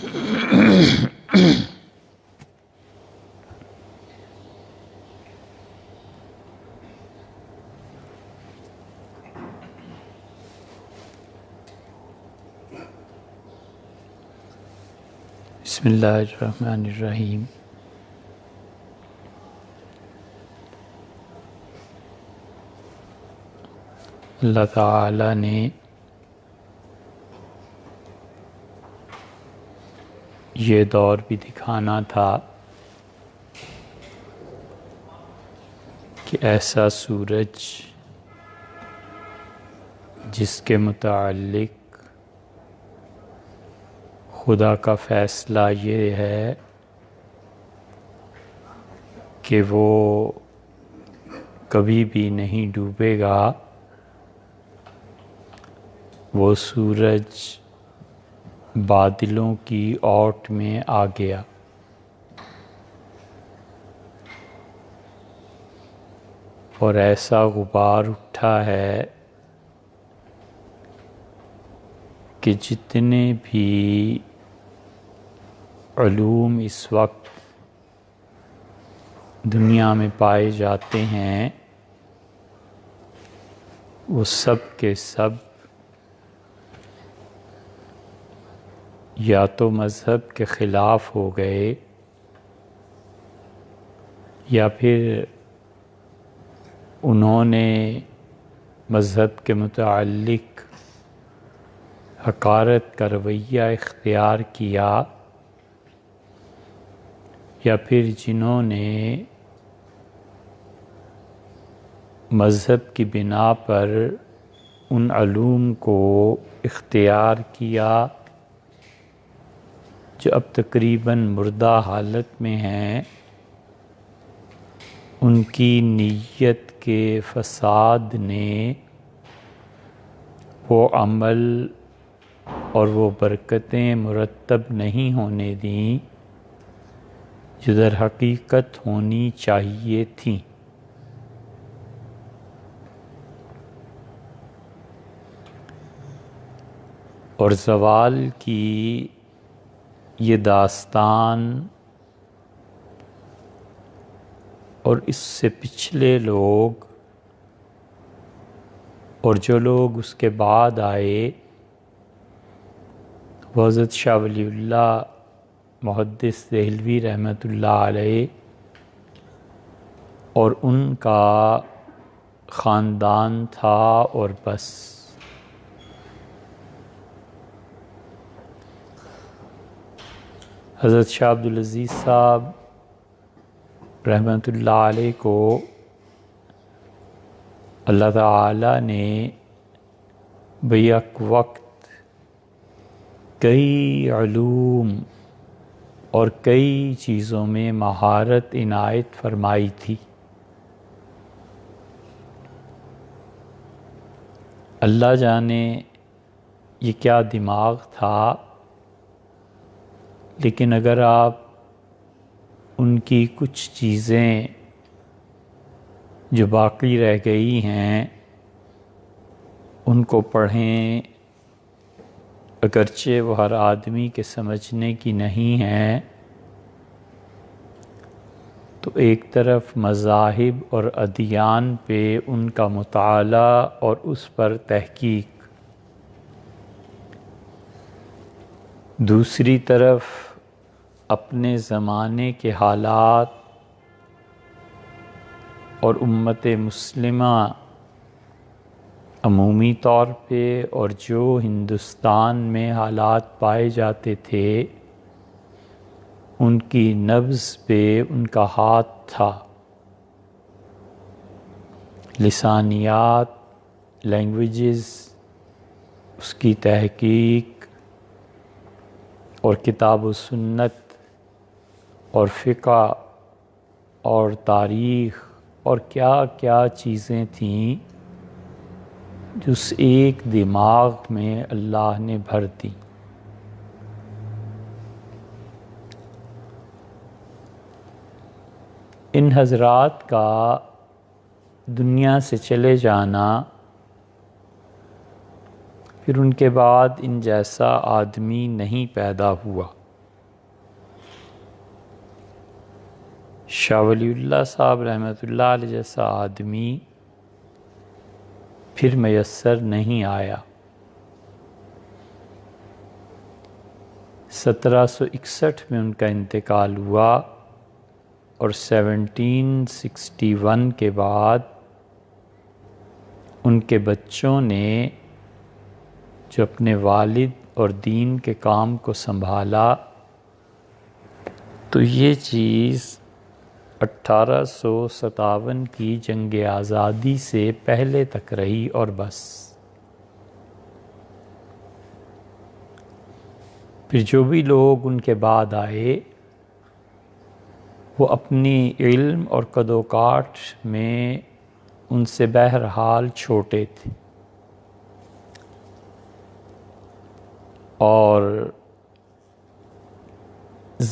بسم اللہ الرحمن الرحیم۔ اللہ تعالی نے یہ دور بھی دکھانا تھا کہ ایسا سورج جس کے متعلق خدا کا فیصلہ یہ ہے کہ وہ کبھی بھی نہیں ڈوبے گا، وہ سورج بادلوں کی اوٹ میں آ گیا۔ اور ایسا غبار اٹھا ہے کہ جتنے بھی علوم اس وقت دنیا میں پائے جاتے ہیں وہ سب کے سب یا تو مذہب کے خلاف ہو گئے یا پھر انہوں نے مذہب کے متعلق حقارت کا رویہ اختیار کیا، یا پھر جنہوں نے مذہب کی بنا پر ان علوم کو اختیار کیا جو اب تقریباً مردہ حالت میں ہیں، ان کی نیت کے فساد نے وہ عمل اور وہ برکتیں مرتب نہیں ہونے دیں جو در حقیقت ہونی چاہیے تھیں۔ اور زوال کی یہ داستان اور اس سے پچھلے لوگ اور جو لوگ اس کے بعد آئے، وہ حضرت شاہ ولی اللہ محدث دہلوی رحمۃ اللہ علیہ اور ان کا خاندان تھا اور بس۔ حضرت شاہ عبدالعزیز صاحب رحمۃ اللہ علیہ کو اللہ تعالی نے بیک وقت کئی علوم اور کئی چیزوں میں مہارت عنایت فرمائی تھی۔ اللہ جانے یہ کیا دماغ تھا، لیکن اگر آپ ان کی کچھ چیزیں جو باقی رہ گئی ہیں ان کو پڑھیں، اگرچہ وہ ہر آدمی کے سمجھنے کی نہیں ہیں، تو ایک طرف مذاہب اور ادیان پہ ان کا مطالعہ اور اس پر تحقیق، دوسری طرف اپنے زمانے کے حالات اور امت مسلمہ عمومی طور پہ اور جو ہندوستان میں حالات پائے جاتے تھے ان کی نبض پہ ان کا ہاتھ تھا۔ لسانیات، لینگویجز، اس کی تحقیق اور کتاب و سنت اور فقہ اور تاریخ اور کیا کیا چیزیں تھیں جو اس ایک دماغ میں اللہ نے بھر دی۔ ان حضرات کا دنیا سے چلے جانا، پھر ان کے بعد ان جیسا آدمی نہیں پیدا ہوا۔ شاہ ولی اللہ صاحب رحمۃ اللہ علیہ جیسا آدمی پھر میسر نہیں آیا۔ 1761 میں ان کا انتقال ہوا اور 1761 کے بعد ان کے بچوں نے جو اپنے والد اور دین کے کام کو سنبھالا تو یہ چیز 1857 کی جنگ آزادی سے پہلے تک رہی اور بس۔ پھر جو بھی لوگ ان کے بعد آئے وہ اپنی علم اور قد و کاٹ میں ان سے بہرحال چھوٹے تھے، اور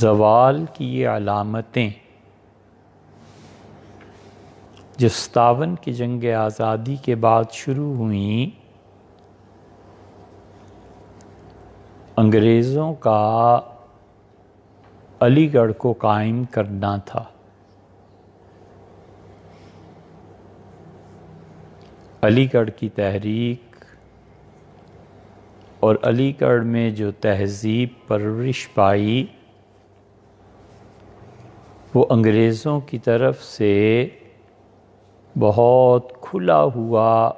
زوال کی یہ علامتیں جو 57 کی جنگ آزادی کے بعد شروع ہوئیں، انگریزوں کا علی گڑھ کو قائم کرنا تھا۔ علی گڑھ کی تحریک اور علی گڑھ میں جو تہذیب پرورش پائی وہ انگریزوں کی طرف سے بہت کھلا ہوا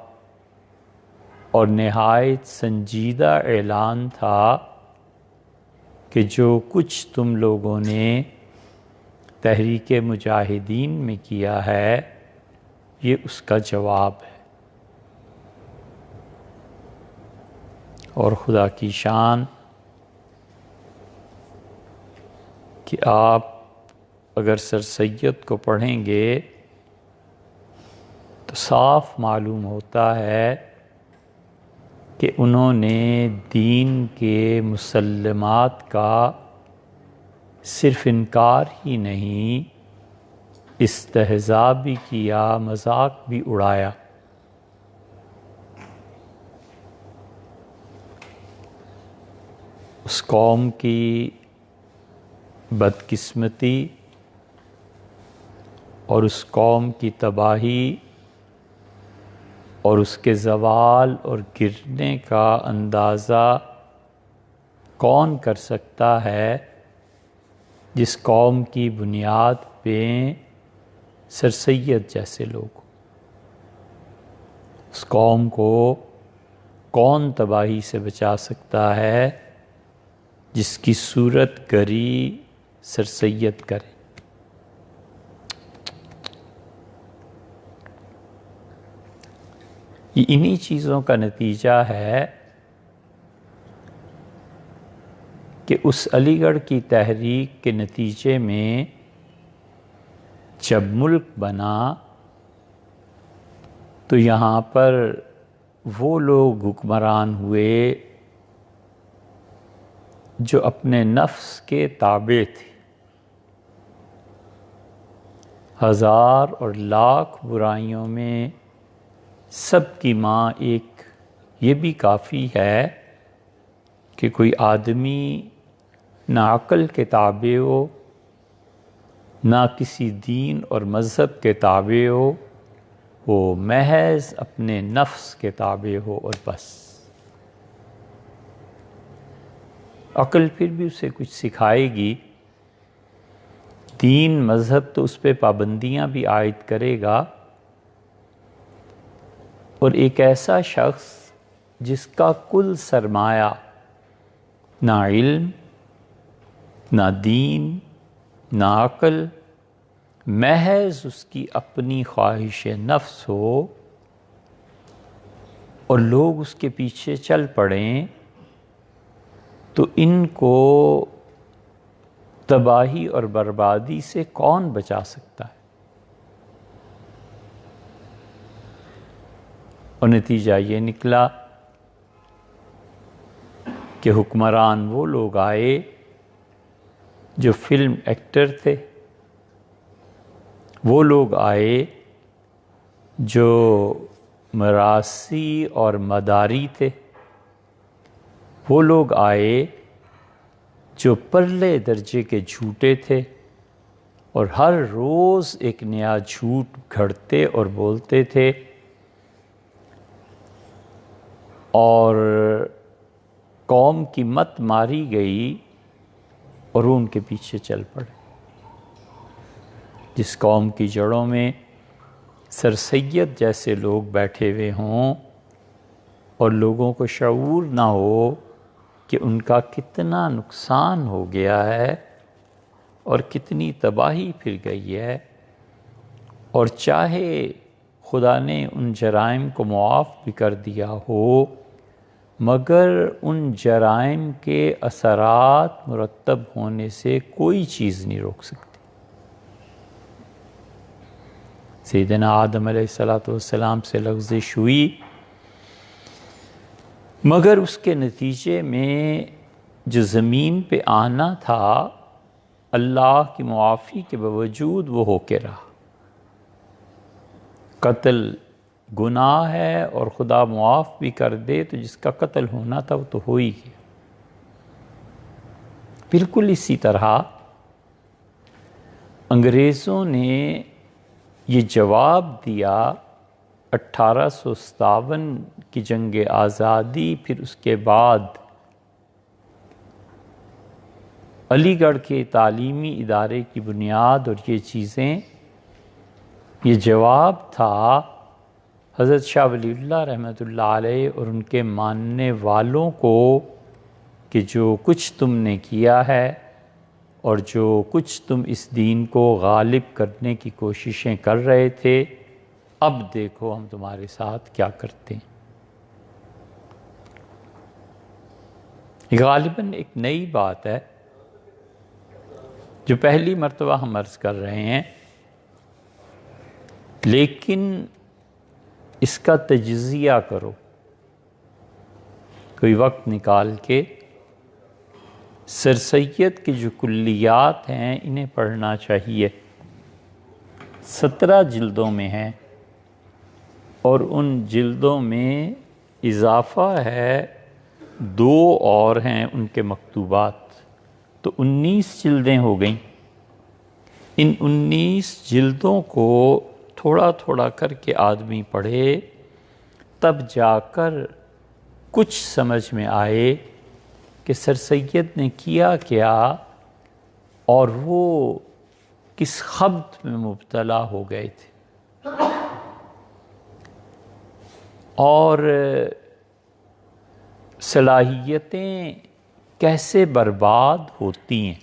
اور نہایت سنجیدہ اعلان تھا کہ جو کچھ تم لوگوں نے تحریک مجاہدین میں کیا ہے یہ اس کا جواب ہے۔ اور خدا کی شان کہ آپ اگر سر سید کو پڑھیں گے تو صاف معلوم ہوتا ہے کہ انہوں نے دین کے مسلمات کا صرف انکار ہی نہیں، استہزاء بھی کیا، مذاق بھی اڑایا۔ اس قوم کی بدقسمتی اور اس قوم کی تباہی اور اس کے زوال اور گرنے کا اندازہ کون کر سکتا ہے جس قوم کی بنیاد پہ سر سید جیسے لوگ، اس قوم کو کون تباہی سے بچا سکتا ہے جس کی صورت گری سر سید کرے۔ یہ انہی چیزوں کا نتیجہ ہے کہ اس علی گڑھ کی تحریک کے نتیجے میں جب ملک بنا تو یہاں پر وہ لوگ حکمران ہوئے جو اپنے نفس کے تابع تھے، ہزار اور لاکھ برائیوں میں سب کی ماں ایک یہ بھی کافی ہے کہ کوئی آدمی نہ عقل کے تابع ہو، نہ کسی دین اور مذہب کے تابع ہو، وہ محض اپنے نفس کے تابع ہو اور بس۔ عقل پھر بھی اسے کچھ سکھائے گی، دین مذہب تو اس پہ پابندیاں بھی عائد کرے گا، اور ایک ایسا شخص جس کا کل سرمایہ نہ علم، نہ دین، نہ عقل، محض اس کی اپنی خواہش نفس ہو اور لوگ اس کے پیچھے چل پڑیں، تو ان کو تباہی اور بربادی سے کون بچا سکتا ہے؟ اور نتیجہ یہ نکلا کہ حکمران وہ لوگ آئے جو فلم ایکٹر تھے، وہ لوگ آئے جو مراثی اور مداری تھے، وہ لوگ آئے جو پرلے درجے کے جھوٹے تھے، اور ہر روز ایک نیا جھوٹ گھڑتے اور بولتے تھے، اور قوم کی مت ماری گئی اور وہ ان کے پیچھے چل پڑے۔ جس قوم کی جڑوں میں سر سید جیسے لوگ بیٹھے ہوئے ہوں اور لوگوں کو شعور نہ ہو کہ ان کا کتنا نقصان ہو گیا ہے اور کتنی تباہی پھر گئی ہے، اور چاہے خدا نے ان جرائم کو معاف بھی کر دیا ہو، مگر ان جرائم کے اثرات مرتب ہونے سے کوئی چیز نہیں روک سکتی۔ سیدنا آدم علیہ السلام سے لغزش ہوئی، مگر اس کے نتیجے میں جو زمین پہ آنا تھا اللہ کی معافی کے باوجود وہ ہو کے رہا۔ قتل گناہ ہے اور خدا معاف بھی کر دے تو جس کا قتل ہونا تھا وہ تو ہو ہی گیا۔ بالکل اسی طرح انگریزوں نے یہ جواب دیا 1857 کی جنگ آزادی، پھر اس کے بعد علی گڑھ کے تعلیمی ادارے کی بنیاد اور یہ چیزیں، یہ جواب تھا حضرت شاہ ولی اللہ رحمۃ اللہ علیہ اور ان کے ماننے والوں کو کہ جو کچھ تم نے کیا ہے اور جو کچھ تم اس دین کو غالب کرنے کی کوششیں کر رہے تھے، اب دیکھو ہم تمہارے ساتھ کیا کرتے ہیں۔ غالباً ایک نئی بات ہے جو پہلی مرتبہ ہم عرض کر رہے ہیں، لیکن اس کا تجزیہ کرو، کوئی وقت نکال کے سر سید کے جو کلیات ہیں انہیں پڑھنا چاہیے۔ 17 جلدوں میں ہیں اور ان جلدوں میں اضافہ ہے 2 اور ہیں ان کے مکتوبات، تو 19 جلدیں ہو گئیں۔ ان 19 جلدوں کو تھوڑا تھوڑا کر کے آدمی پڑھے، تب جا کر کچھ سمجھ میں آئے کہ سر سید نے کیا کیا اور وہ کس خبط میں مبتلا ہو گئے تھے اور صلاحیتیں کیسے برباد ہوتی ہیں۔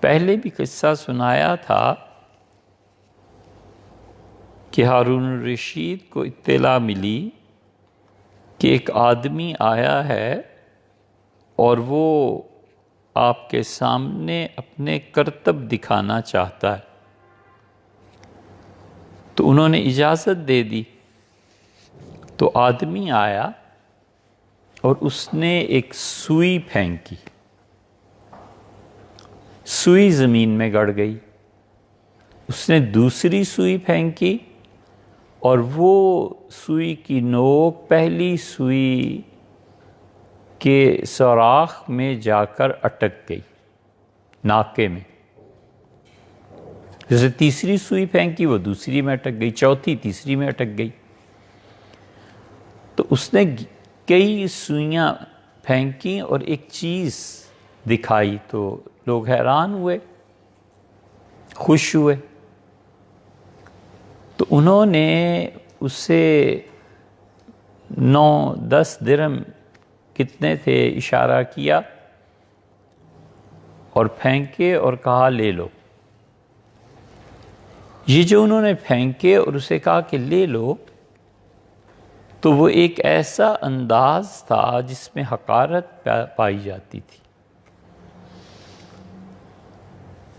پہلے بھی قصہ سنایا تھا کہ ہارون الرشید کو اطلاع ملی کہ ایک آدمی آیا ہے اور وہ آپ کے سامنے اپنے کرتب دکھانا چاہتا ہے، تو انہوں نے اجازت دے دی۔ تو آدمی آیا اور اس نے ایک سوئی پھینکی، سوئی زمین میں گڑ گئی۔ اس نے دوسری سوئی پھینکی اور وہ سوئی کی نوک پہلی سوئی کے سوراخ میں جا کر اٹک گئی، ناکے میں۔ جیسے تیسری سوئی پھینکی وہ دوسری میں اٹک گئی، چوتھی تیسری میں اٹک گئی۔ تو اس نے کئی سوئیاں پھینکی اور ایک چیز دکھائی، تو لوگ حیران ہوئے، خوش ہوئے۔ تو انہوں نے اسے 9-10 درہم کتنے تھے اشارہ کیا اور پھینکے اور کہا لے لو۔ یہ جو انہوں نے پھینکے اور اسے کہا کہ لے لو، تو وہ ایک ایسا انداز تھا جس میں حقارت پائی جاتی تھی۔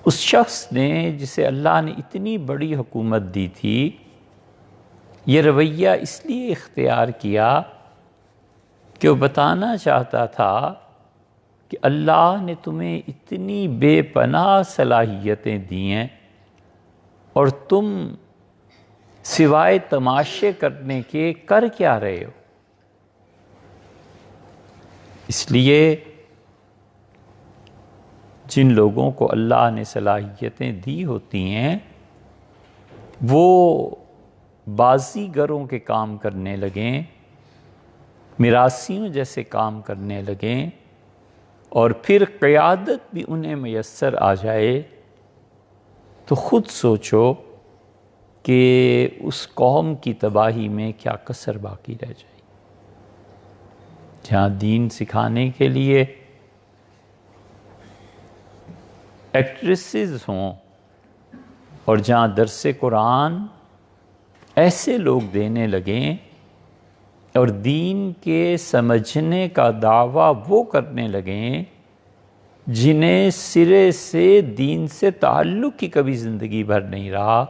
اس شخص نے جسے اللہ نے اتنی بڑی حکومت دی تھی، یہ رویہ اس لیے اختیار کیا کہ وہ بتانا چاہتا تھا کہ اللہ نے تمہیں اتنی بے پناہ صلاحیتیں دی ہیں اور تم سوائے تماشے کرنے کے کر کیا رہے ہو۔ اس لیے جن لوگوں کو اللہ نے صلاحیتیں دی ہوتی ہیں وہ بازیگروں کے کام کرنے لگیں، میراثیوں جیسے کام کرنے لگیں، اور پھر قیادت بھی انہیں میسر آ جائے، تو خود سوچو کہ اس قوم کی تباہی میں کیا کسر باقی رہ جائے۔ جہاں دین سکھانے کے لیے ایکٹریسز ہوں اور جہاں درس قرآن ایسے لوگ دینے لگیں اور دین کے سمجھنے کا دعویٰ وہ کرنے لگیں جنہیں سرے سے دین سے تعلق ہی کبھی زندگی بھر نہیں رہا،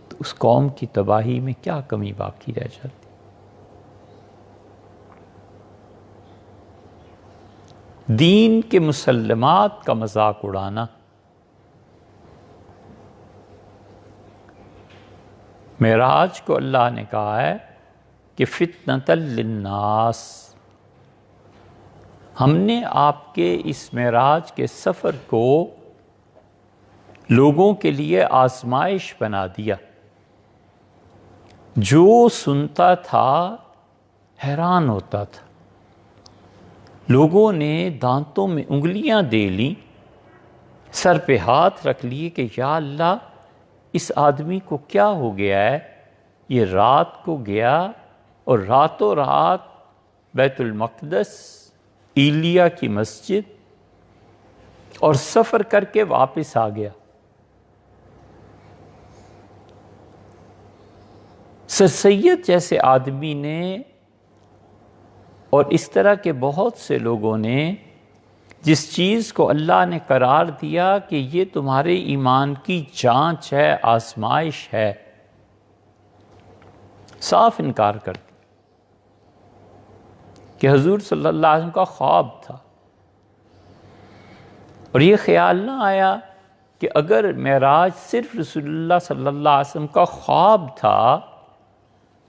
تو اس قوم کی تباہی میں کیا کمی باقی رہ جاتی۔ دین کے مسلمات کا مذاق اڑانا، معراج کو اللہ نے کہا ہے کہ فتنۃ للناس، ہم نے آپ کے اس معراج کے سفر کو لوگوں کے لیے آزمائش بنا دیا۔ جو سنتا تھا حیران ہوتا تھا، لوگوں نے دانتوں میں انگلیاں دے لیں، سر پہ ہاتھ رکھ لیے کہ یا اللہ اس آدمی کو کیا ہو گیا ہے، یہ رات کو گیا اور راتوں رات بیت المقدس، ایلیا کی مسجد، اور سفر کر کے واپس آ گیا۔ سر سید جیسے آدمی نے اور اس طرح کے بہت سے لوگوں نے جس چیز کو اللہ نے قرار دیا کہ یہ تمہارے ایمان کی جانچ ہے، آزمائش ہے، صاف انکار کر دیا کہ حضور صلی اللہ علیہ وسلم کا خواب تھا، اور یہ خیال نہ آیا کہ اگر معراج صرف رسول اللہ صلی اللہ علیہ وسلم کا خواب تھا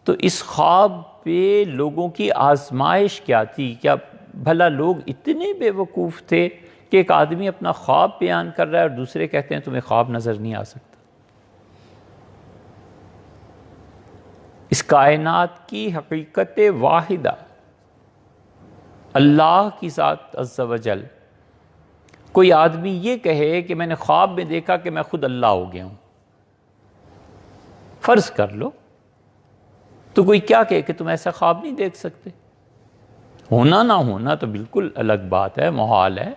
تو اس خواب پہ لوگوں کی آزمائش کیا تھی؟ کیا بھلا لوگ اتنے بے وقوف تھے کہ ایک آدمی اپنا خواب بیان کر رہا ہے اور دوسرے کہتے ہیں تمہیں خواب نظر نہیں آ سکتا؟ اس کائنات کی حقیقت واحدہ اللہ کی ذات عز و جل، کوئی آدمی یہ کہے کہ میں نے خواب میں دیکھا کہ میں خود اللہ ہو گیا ہوں، فرض کر لو، تو کوئی کیا کہے کہ تم ایسا خواب نہیں دیکھ سکتے؟ ہونا نہ ہونا تو بالکل الگ بات ہے، محال ہے۔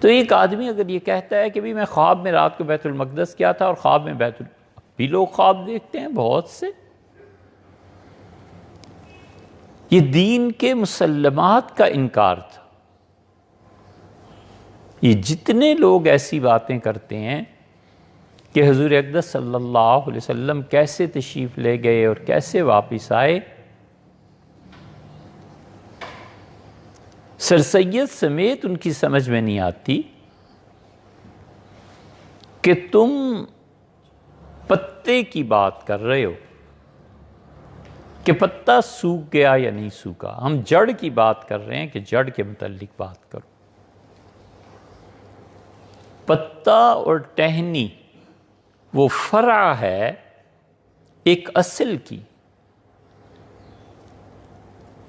تو ایک آدمی اگر یہ کہتا ہے کہ بھی میں خواب میں رات کو بیت المقدس کیا تھا، اور خواب میں بھی لوگ خواب دیکھتے ہیں بہت سے، یہ دین کے مسلمات کا انکار تھا۔ یہ جتنے لوگ ایسی باتیں کرتے ہیں کہ حضور اقدس صلی اللہ علیہ وسلم کیسے تشریف لے گئے اور کیسے واپس آئے، سر سید سمیت ان کی سمجھ میں نہیں آتی کہ تم پتے کی بات کر رہے ہو کہ پتا سوکھ گیا یا نہیں سوکھا، ہم جڑ کی بات کر رہے ہیں کہ جڑ کے متعلق بات کرو۔ پتا اور ٹہنی وہ فرع ہے ایک اصل کی،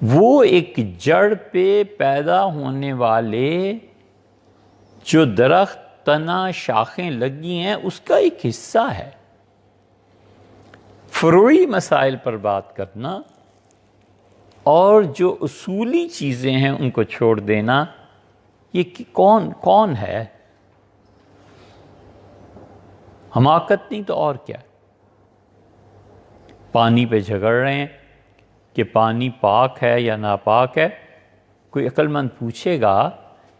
وہ ایک جڑ پہ پیدا ہونے والے جو درخت، تنا، شاخیں لگی ہیں اس کا ایک حصہ ہے۔ فروعی مسائل پر بات کرنا اور جو اصولی چیزیں ہیں ان کو چھوڑ دینا، یہ کون ہے؟ حماقت نہیں تو اور کیا؟ پانی پہ جھگڑ رہے ہیں کہ پانی پاک ہے یا ناپاک ہے۔ کوئی عقل مند پوچھے گا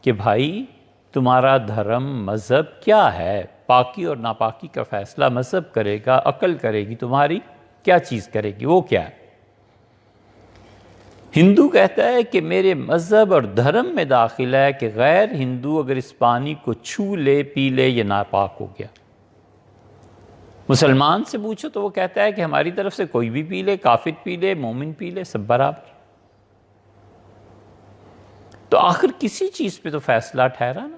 کہ بھائی تمہارا دھرم، مذہب کیا ہے؟ پاکی اور ناپاکی کا فیصلہ مذہب کرے گا، عقل کرے گی، تمہاری کیا چیز کرے گی؟ وہ کیا ہے؟ ہندو کہتا ہے کہ میرے مذہب اور دھرم میں داخل ہے کہ غیر ہندو اگر اس پانی کو چھو لے، پی لے، یہ ناپاک ہو گیا۔ مسلمان سے پوچھو تو وہ کہتا ہے کہ ہماری طرف سے کوئی بھی پی لے، کافر پی لے، مومن پی لے، سب برابر۔ تو آخر کسی چیز پہ تو فیصلہ ٹھہرا نا.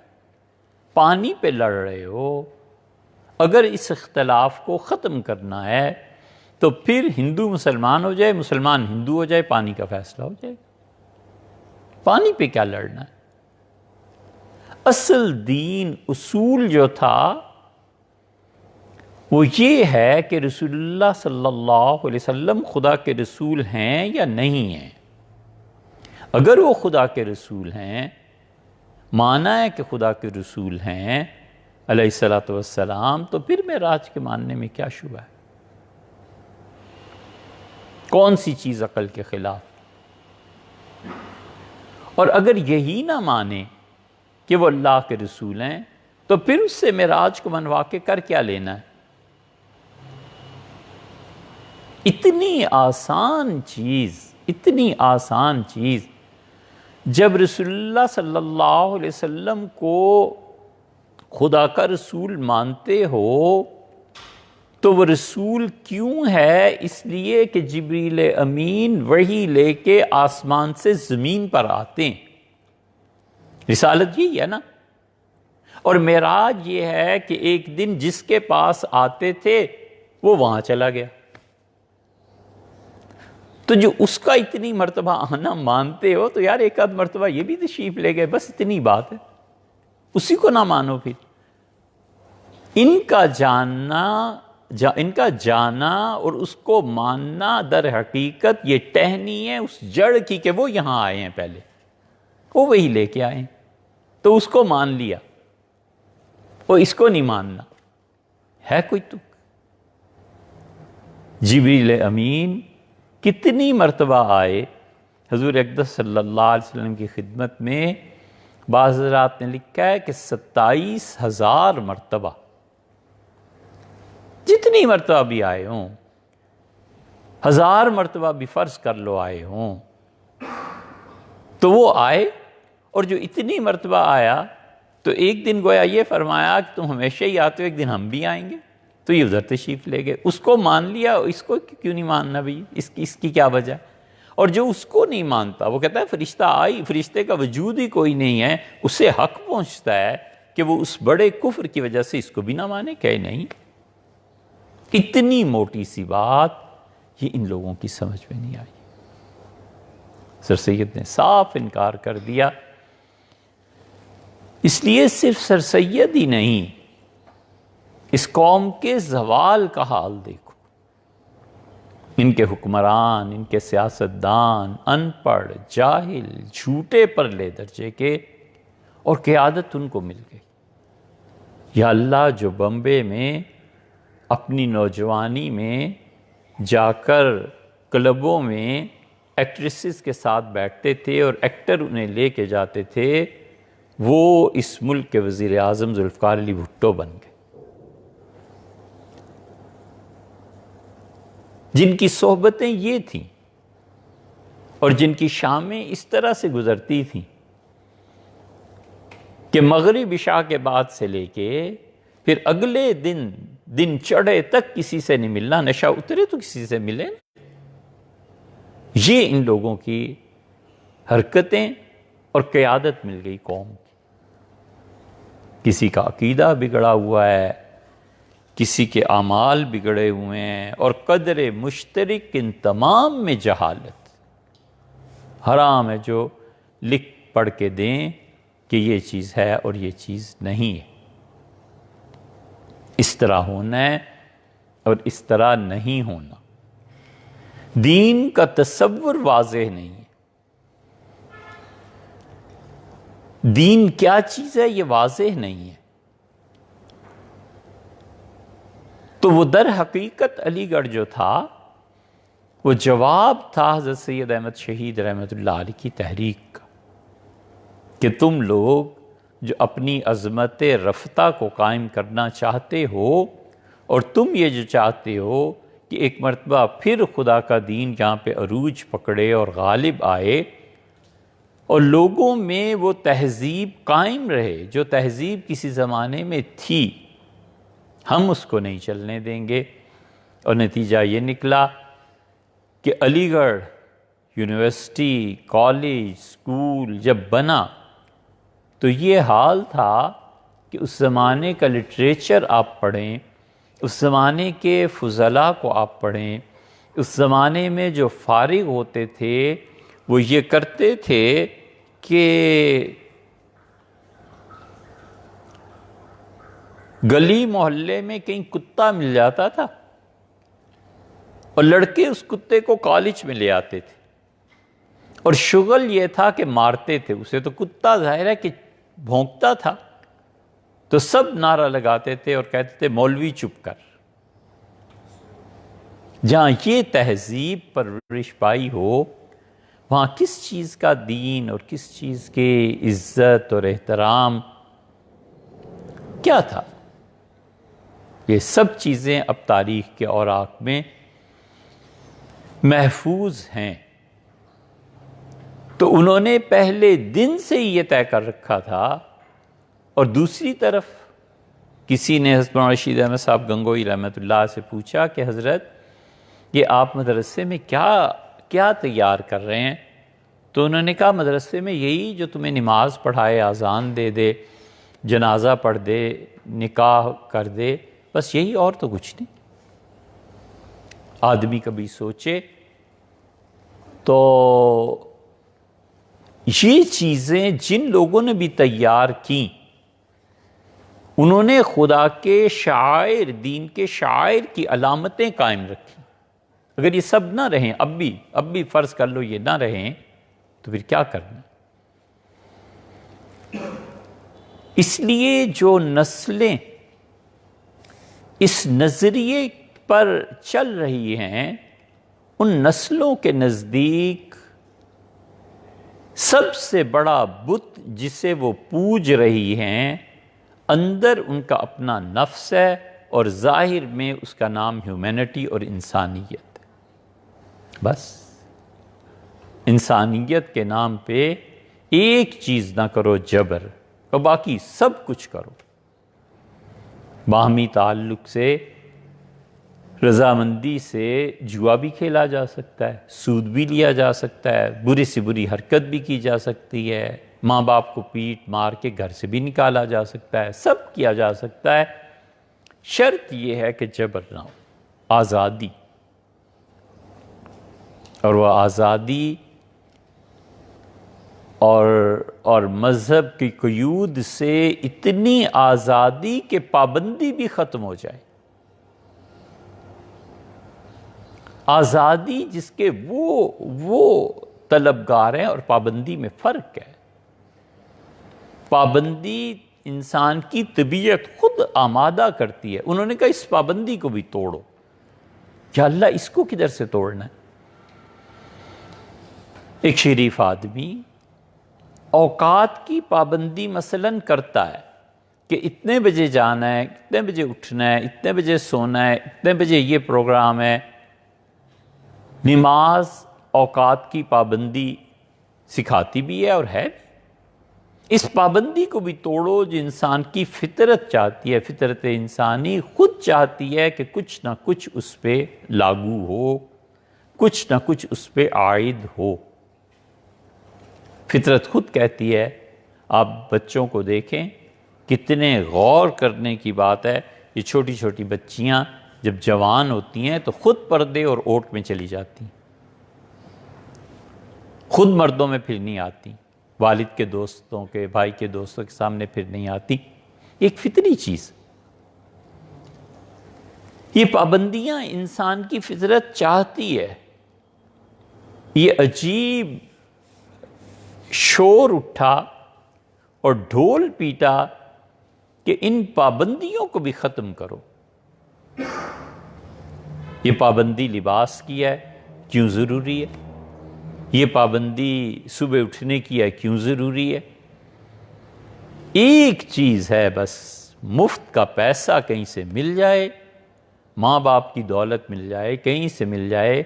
پانی پہ لڑ رہے ہو، اگر اس اختلاف کو ختم کرنا ہے تو پھر ہندو مسلمان ہو جائے، مسلمان ہندو ہو جائے، پانی کا فیصلہ ہو جائے. پانی پہ کیا لڑنا ہے؟ اصل دین اصول جو تھا وہ یہ ہے کہ رسول اللہ صلی اللہ علیہ وسلم خدا کے رسول ہیں یا نہیں ہیں. اگر وہ خدا کے رسول ہیں، مانا ہے کہ خدا کے رسول ہیں علیہ الصلوۃ والسلام، تو پھر معراج کے ماننے میں کیا شبہ ہے؟ کون سی چیز عقل کے خلاف؟ اور اگر یہی نہ مانے کہ وہ اللہ کے رسول ہیں تو پھر اس سے معراج کو منوا کے کر کیا لینا ہے؟ اتنی آسان چیز جب رسول اللہ صلی اللہ علیہ وسلم کو خدا کا رسول مانتے ہو تو وہ رسول کیوں ہے؟ اس لیے کہ جبریل امین وحی لے کے آسمان سے زمین پر آتے ہیں. رسالت یہی ہے نا. اور معراج یہ ہے کہ ایک دن جس کے پاس آتے تھے وہ وہاں چلا گیا. تو جو اس کا اتنی مرتبہ آنا مانتے ہو تو یار ایک آدھ مرتبہ یہ بھی تشریف لے گئے، بس اتنی بات ہے. اسی کو نہ مانو. پھر ان کا جانا اور اس کو ماننا در حقیقت یہ ٹہنی ہے اس جڑ کی کہ وہ یہاں آئے ہیں، پہلے وہ وہی لے کے آئے ہیں تو اس کو مان لیا، اور اس کو نہیں ماننا ہے کوئی تک. جبریل امین کتنی مرتبہ آئے حضور اقدس صلی اللہ علیہ وسلم کی خدمت میں؟ بعض حضرات نے لکھا ہے کہ 27,000 مرتبہ. جتنی مرتبہ بھی آئے ہوں، 1000 مرتبہ بھی فرض کر لو آئے ہوں، تو وہ آئے. اور جو اتنی مرتبہ آیا تو ایک دن گویا یہ فرمایا کہ تم ہمیشہ ہی آتے ہو، ایک دن ہم بھی آئیں گے. تو یہ ادھر تشریف لے گئے. اس کو مان لیا، اس کو کیوں نہیں ماننا بھائی؟ اس کی کیا وجہ؟ اور جو اس کو نہیں مانتا وہ کہتا ہے فرشتے کا وجود ہی کوئی نہیں ہے، اسے حق پہنچتا ہے کہ وہ اس بڑے کفر کی وجہ سے اس کو بھی نہ مانے. کہ نہیں، اتنی موٹی سی بات یہ ان لوگوں کی سمجھ میں نہیں آئی. سر سید نے صاف انکار کر دیا. اس لیے صرف سر سید ہی نہیں، اس قوم کے زوال کا حال دیکھو. ان کے حکمران، ان کے سیاستدان ان پڑھ، جاہل، جھوٹے پرلے درجے کے، اور قیادت ان کو مل گئی. یا اللہ، جو بمبے میں اپنی نوجوانی میں جا کر کلبوں میں ایکٹریسز کے ساتھ بیٹھتے تھے اور ایکٹر انہیں لے کے جاتے تھے، وہ اس ملک کے وزیر اعظم ذوالفقار علی بھٹو بن گئے، جن کی صحبتیں یہ تھیں اور جن کی شامیں اس طرح سے گزرتی تھیں کہ مغرب عشاء کے بعد سے لے کے پھر اگلے دن چڑھے تک کسی سے نہیں ملنا، نشہ اترے تو کسی سے ملے. یہ ان لوگوں کی حرکتیں اور قیادت مل گئی قوم کی. کسی کا عقیدہ بگڑا ہوا ہے، کسی کے اعمال بگڑے ہوئے ہیں، اور قدر مشترک ان تمام میں جہالت. حرام ہے جو لکھ پڑھ کے دیں کہ یہ چیز ہے اور یہ چیز نہیں ہے. اس طرح ہونا ہے اور اس طرح نہیں ہونا. دین کا تصور واضح نہیں ہے. دین کیا چیز ہے یہ واضح نہیں ہے. تو وہ در حقیقت علی گڑھ جو تھا وہ جواب تھا حضرت سید احمد شہید رحمۃ اللہ علیہ کی تحریک کا، کہ تم لوگ جو اپنی عظمت رفتہ کو قائم کرنا چاہتے ہو، اور تم یہ جو چاہتے ہو کہ ایک مرتبہ پھر خدا کا دین یہاں پہ عروج پکڑے اور غالب آئے، اور لوگوں میں وہ تہذیب قائم رہے جو تہذیب کسی زمانے میں تھی، ہم اس کو نہیں چلنے دیں گے. اور نتیجہ یہ نکلا کہ علی گڑھ یونیورسٹی، کالج، اسکول جب بنا تو یہ حال تھا کہ اس زمانے کا لٹریچر آپ پڑھیں، اس زمانے کے فضلاء کو آپ پڑھیں، اس زمانے میں جو فارغ ہوتے تھے وہ یہ کرتے تھے کہ گلی محلے میں کہیں کتا مل جاتا تھا اور لڑکے اس کتے کو کالج میں لے آتے تھے، اور شغل یہ تھا کہ مارتے تھے اسے، تو کتا ظاہر ہے کہ بھونکتا تھا تو سب نعرہ لگاتے تھے اور کہتے تھے مولوی چپ کر۔ جہاں یہ تہذیب پرورش پائی ہو وہاں کس چیز کا دین اور کس چیز کی عزت اور احترام کیا تھا؟ یہ سب چیزیں اب تاریخ کے اوراق میں محفوظ ہیں۔ تو انہوں نے پہلے دن سے ہی یہ طے کر رکھا تھا، اور دوسری طرف کسی نے حضرت مولانا رشید احمد صاحب گنگوئی رحمۃ اللہ سے پوچھا کہ حضرت یہ آپ مدرسے میں کیا تیار کر رہے ہیں؟ تو انہوں نے کہا مدرسے میں یہی جو تمہیں نماز پڑھائے، اذان دے دے، جنازہ پڑھ دے، نکاح کر دے، بس یہی، اور تو کچھ نہیں۔ آدمی کبھی سوچے تو یہ چیزیں جن لوگوں نے بھی تیار کیں انہوں نے خدا کے شاعر، دین کے شاعر کی علامتیں قائم رکھی۔ اگر یہ سب نہ رہیں، اب بھی فرض کر لو یہ نہ رہیں تو پھر کیا کرنا؟ اس لیے جو نسلیں اس نظریے پر چل رہی ہیں ان نسلوں کے نزدیک سب سے بڑا بت جسے وہ پوج رہی ہیں، اندر ان کا اپنا نفس ہے اور ظاہر میں اس کا نام ہیومینٹی اور انسانیت ہے۔ بس انسانیت کے نام پہ ایک چیز نہ کرو، جبر، اور باقی سب کچھ کرو۔ باہمی تعلق سے، رضامندی سے جوا بھی کھیلا جا سکتا ہے، سود بھی لیا جا سکتا ہے، بری سے بری حرکت بھی کی جا سکتی ہے، ماں باپ کو پیٹ مار کے گھر سے بھی نکالا جا سکتا ہے، سب کیا جا سکتا ہے۔ شرط یہ ہے کہ جبر نہ ہو، آزادی۔ اور وہ آزادی اور مذہب کی قیود سے اتنی آزادی کہ پابندی بھی ختم ہو جائے۔ آزادی جس کے وہ طلبگار ہیں، اور پابندی میں فرق ہے۔ پابندی انسان کی طبیعت خود آمادہ کرتی ہے۔ انہوں نے کہا اس پابندی کو بھی توڑو۔ یا اللہ اس کو کدھر سے توڑنا ہے؟ ایک شریف آدمی اوقات کی پابندی مثلاً کرتا ہے کہ اتنے بجے جانا ہے، اتنے بجے اٹھنا ہے، اتنے بجے سونا ہے، اتنے بجے یہ پروگرام ہے۔ نماز اوقات کی پابندی سکھاتی بھی ہے اور ہے بھی۔ اس پابندی کو بھی توڑو جو انسان کی فطرت چاہتی ہے۔ فطرت انسانی خود چاہتی ہے کہ کچھ نہ کچھ اس پہ لاگو ہو، کچھ نہ کچھ اس پہ عائد ہو۔ فطرت خود کہتی ہے، آپ بچوں کو دیکھیں کتنے غور کرنے کی بات ہے، یہ چھوٹی چھوٹی بچیاں جب جوان ہوتی ہیں تو خود پردے اور اوٹ میں چلی جاتی ہیں، خود مردوں میں پھر نہیں آتی، والد کے دوستوں کے، بھائی کے دوستوں کے سامنے پھر نہیں آتی۔ ایک فطری چیز، یہ پابندیاں انسان کی فطرت چاہتی ہے۔ یہ عجیب شور اٹھا اور ڈھول پیٹا کہ ان پابندیوں کو بھی ختم کرو۔ یہ پابندی لباس کی ہے، کیوں ضروری ہے؟ یہ پابندی صبح اٹھنے کی ہے، کیوں ضروری ہے؟ ایک چیز ہے بس، مفت کا پیسہ کہیں سے مل جائے، ماں باپ کی دولت مل جائے، کہیں سے مل جائے،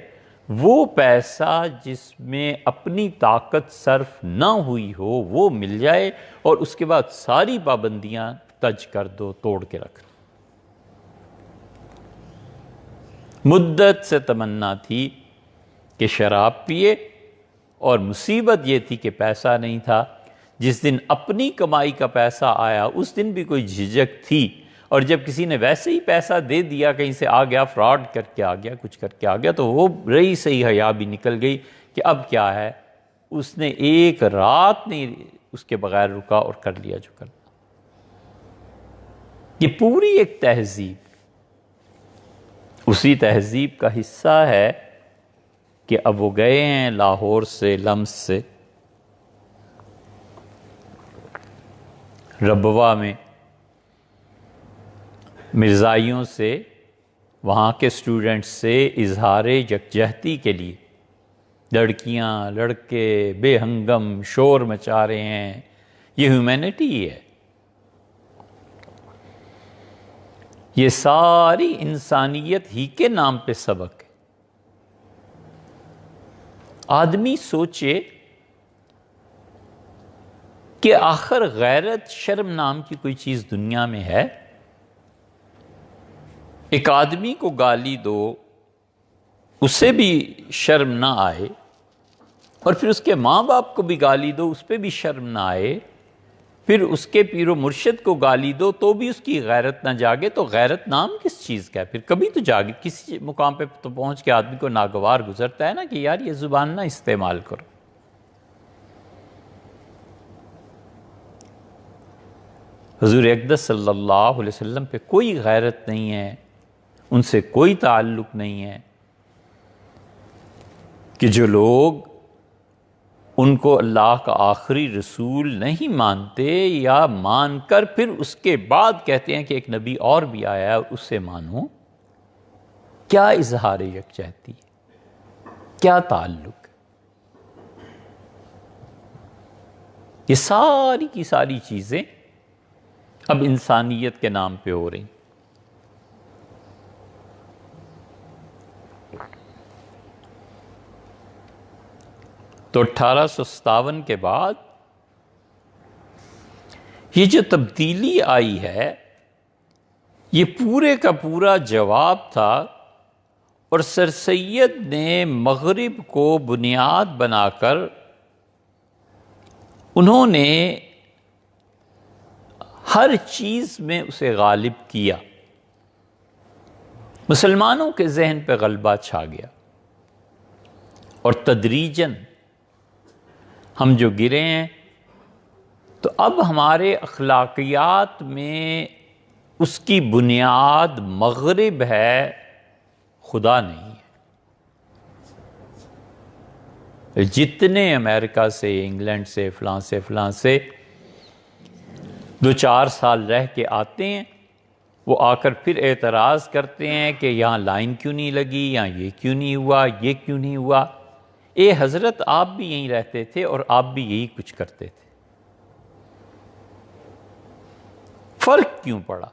وہ پیسہ جس میں اپنی طاقت صرف نہ ہوئی ہو وہ مل جائے، اور اس کے بعد ساری پابندیاں تج کر دو، توڑ کے رکھ دو۔ مدت سے تمنا تھی کہ شراب پیے اور مصیبت یہ تھی کہ پیسہ نہیں تھا۔ جس دن اپنی کمائی کا پیسہ آیا اس دن بھی کوئی جھجک تھی، اور جب کسی نے ویسے ہی پیسہ دے دیا، کہیں سے آ گیا، فراڈ کر کے آ گیا، کچھ کر کے آ گیا، تو وہ رہی صحیح حیا بھی نکل گئی کہ اب کیا ہے، اس نے ایک رات نہیں اس کے بغیر رکا اور کر لیا جو کرنا۔ یہ پوری ایک تہذیب، اسی تہذیب کا حصہ ہے کہ اب وہ گئے ہیں لاہور سے، لمس سے ربوہ میں، مرزائیوں سے، وہاں کے اسٹوڈنٹس سے اظہار یکجہتی کے لیے لڑکیاں لڑکے بے ہنگم شور مچا رہے ہیں۔ یہ ہیومینٹی ہے، یہ ساری انسانیت ہی کے نام پہ سبق ہے۔ آدمی سوچے کہ آخر غیرت شرم نام کی کوئی چیز دنیا میں ہے؟ ایک آدمی کو گالی دو، اسے بھی شرم نہ آئے، اور پھر اس کے ماں باپ کو بھی گالی دو، اس پہ بھی شرم نہ آئے، پھر اس کے پیر و مرشد کو گالی دو تو بھی اس کی غیرت نہ جاگے، تو غیرت نام کس چیز کا ہے؟ پھر کبھی تو جاگے، کسی مقام پہ تو پہنچ کے آدمی کو ناگوار گزرتا ہے نا کہ یار یہ زبان نہ استعمال کرو۔ حضور اقدس صلی اللہ علیہ وسلم پہ کوئی غیرت نہیں ہے، ان سے کوئی تعلق نہیں ہے، کہ جو لوگ ان کو اللہ کا آخری رسول نہیں مانتے، یا مان کر پھر اس کے بعد کہتے ہیں کہ ایک نبی اور بھی آیا ہے اور اس سے مانو، کیا اظہار یکجہتی ہے؟ کیا تعلق؟ یہ ساری کی ساری چیزیں اب انسانیت کے نام پہ ہو رہی۔ تو 1857 کے بعد یہ جو تبدیلی آئی ہے، یہ پورے کا پورا جواب تھا، اور سر سید نے مغرب کو بنیاد بنا کر انہوں نے ہر چیز میں اسے غالب کیا۔ مسلمانوں کے ذہن پہ غلبہ چھا گیا، اور تدریجاً ہم جو گرے ہیں، تو اب ہمارے اخلاقیات میں اس کی بنیاد مغرب ہے، خدا نہیں ہے۔ جتنے امریکہ سے، انگلینڈ سے، فلاں سے 2-4 سال رہ کے آتے ہیں، وہ آ کر پھر اعتراض کرتے ہیں کہ یہاں لائن کیوں نہیں لگی، یہاں یہ کیوں نہیں ہوا، یہ کیوں نہیں ہوا۔ اے حضرت، آپ بھی یہیں رہتے تھے اور آپ بھی یہی کچھ کرتے تھے، فرق کیوں پڑا؟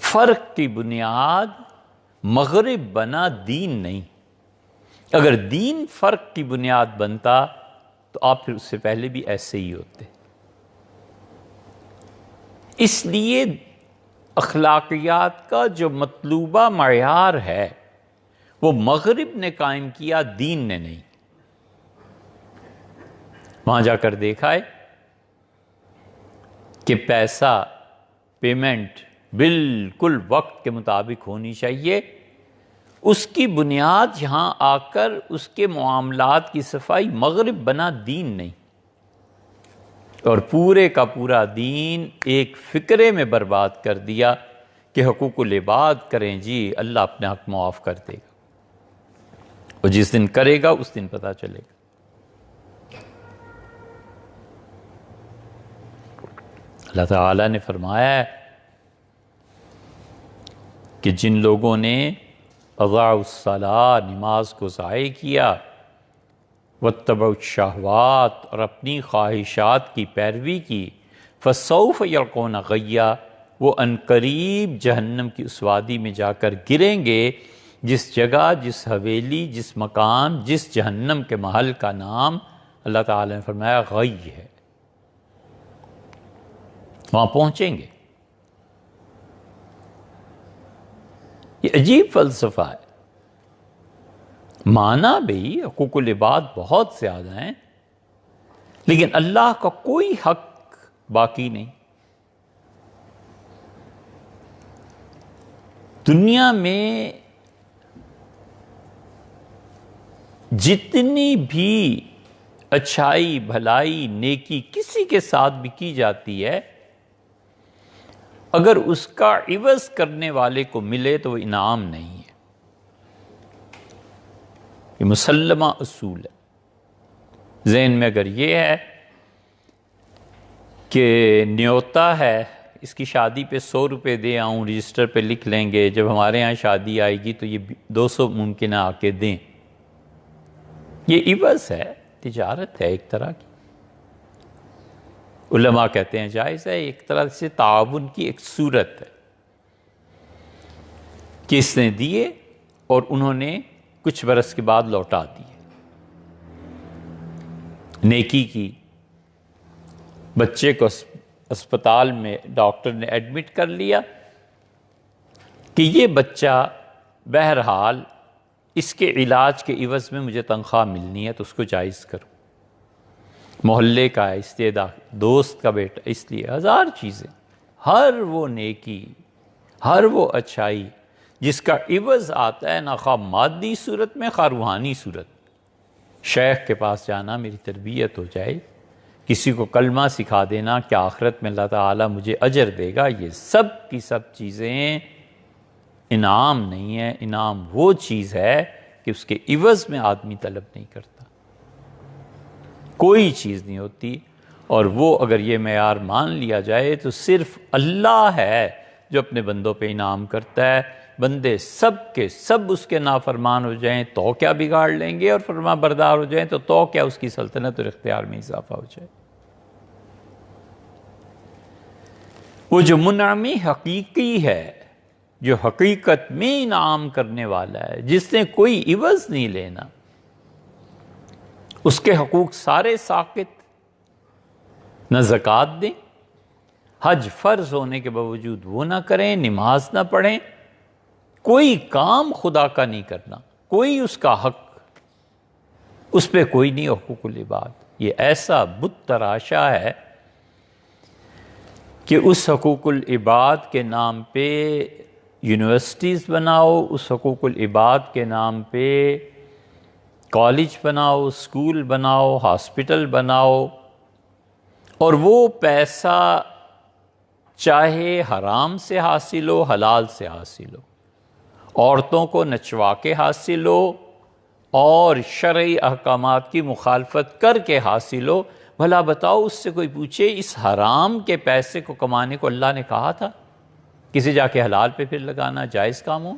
فرق کی بنیاد مغرب بنا، دین نہیں۔ اگر دین فرق کی بنیاد بنتا تو آپ پھر اس سے پہلے بھی ایسے ہی ہوتے۔ اس لیے اخلاقیات کا جو مطلوبہ معیار ہے وہ مغرب نے قائم کیا، دین نے نہیں۔ وہاں جا کر دیکھا ہے کہ پیسہ، پیمنٹ بالکل وقت کے مطابق ہونی چاہیے، اس کی بنیاد یہاں آ کر اس کے معاملات کی صفائی مغرب بنا، دین نہیں۔ اور پورے کا پورا دین ایک فکرے میں برباد کر دیا کہ حقوق العباد کریں جی، اللہ اپنے حق معاف کر دے گا، اور جس دن کرے گا اس دن پتہ چلے گا۔ اللہ تعالیٰ نے فرمایا ہے کہ جن لوگوں نے اضاعوا الصلاۃ، نماز کو ضائع کیا، واتبعوا الشہوات، اور اپنی خواہشات کی پیروی کی، فسوف یلقون غیا، وہ عنقریب جہنم کی اس وادی میں جا کر گریں گے، جس جگہ، جس حویلی، جس مکان، جس جہنم کے محل کا نام اللہ تعالیٰ نے فرمایا غی ہے، وہاں پہنچیں گے۔ یہ عجیب فلسفہ ہے، مانا بھی حقوق العباد بہت زیادہ ہیں، لیکن اللہ کا کوئی حق باقی نہیں۔ دنیا میں جتنی بھی اچھائی، بھلائی، نیکی کسی کے ساتھ بھی کی جاتی ہے، اگر اس کا عوض کرنے والے کو ملے تو وہ انعام نہیں ہے۔ یہ مسلمہ اصول ہے۔ ذہن میں اگر یہ ہے کہ نیوتا ہے، اس کی شادی پہ 100 روپے دے آؤں، رجسٹر پہ لکھ لیں گے، جب ہمارے ہاں شادی آئے گی تو یہ 200 ممکنہ آ کے دیں، یہ عوض ہے، تجارت ہے ایک طرح کی۔ علماء کہتے ہیں جائز ہے، ایک طرح سے تعاون کی ایک صورت ہے کہ اس نے دیے اور انہوں نے کچھ برس کے بعد لوٹا دیے۔ نیکی کی، بچے کو اسپتال میں ڈاکٹر نے ایڈمٹ کر لیا کہ یہ بچہ بہرحال اس کے علاج کے عوض میں مجھے تنخواہ ملنی ہے تو اس کو جائز کرو۔ محلے کا ہے، استعداد، دوست کا بیٹا، اس لیے ہزار چیزیں، ہر وہ نیکی، ہر وہ اچھائی جس کا عوض آتا ہے، نہ خواہ مادی صورت میں خواہ روحانی صورت۔ شیخ کے پاس جانا، میری تربیت ہو جائے، کسی کو کلمہ سکھا دینا کہ آخرت میں اللہ تعالیٰ مجھے اجر دے گا، یہ سب کی سب چیزیں انعام نہیں ہے۔ انعام وہ چیز ہے کہ اس کے عوض میں آدمی طلب نہیں کرتا، کوئی چیز نہیں ہوتی۔ اور وہ اگر یہ معیار مان لیا جائے تو صرف اللہ ہے جو اپنے بندوں پہ انعام کرتا ہے۔ بندے سب کے سب اس کے نافرمان ہو جائیں تو کیا بگاڑ لیں گے، اور فرما بردار ہو جائیں تو کیا اس کی سلطنت اور اختیار میں اضافہ ہو جائے۔ وہ جو منعم حقیقی ہے، جو حقیقت میں انعام کرنے والا ہے، جس نے کوئی عوض نہیں لینا، اس کے حقوق سارے ساقط۔ نہ زکوٰۃ دیں، حج فرض ہونے کے باوجود وہ نہ کریں، نماز نہ پڑھیں، کوئی کام خدا کا نہیں کرنا، کوئی اس کا حق، اس پہ کوئی نہیں حقوق العباد۔ یہ ایسا بت تراشا ہے کہ اس حقوق العباد کے نام پہ یونیورسٹیز بناؤ، اس حقوق العباد کے نام پہ کالج بناؤ، اسکول بناؤ، ہاسپٹل بناؤ، اور وہ پیسہ چاہے حرام سے حاصل ہو، حلال سے حاصل ہو، عورتوں کو نچوا کے حاصل ہو اور شرعی احکامات کی مخالفت کر کے حاصل ہو۔ بھلا بتاؤ، اس سے کوئی پوچھے اس حرام کے پیسے کو کمانے کو اللہ نے کہا تھا؟ کسی جا کے حلال پہ پھر لگانا جائز کام ہو؟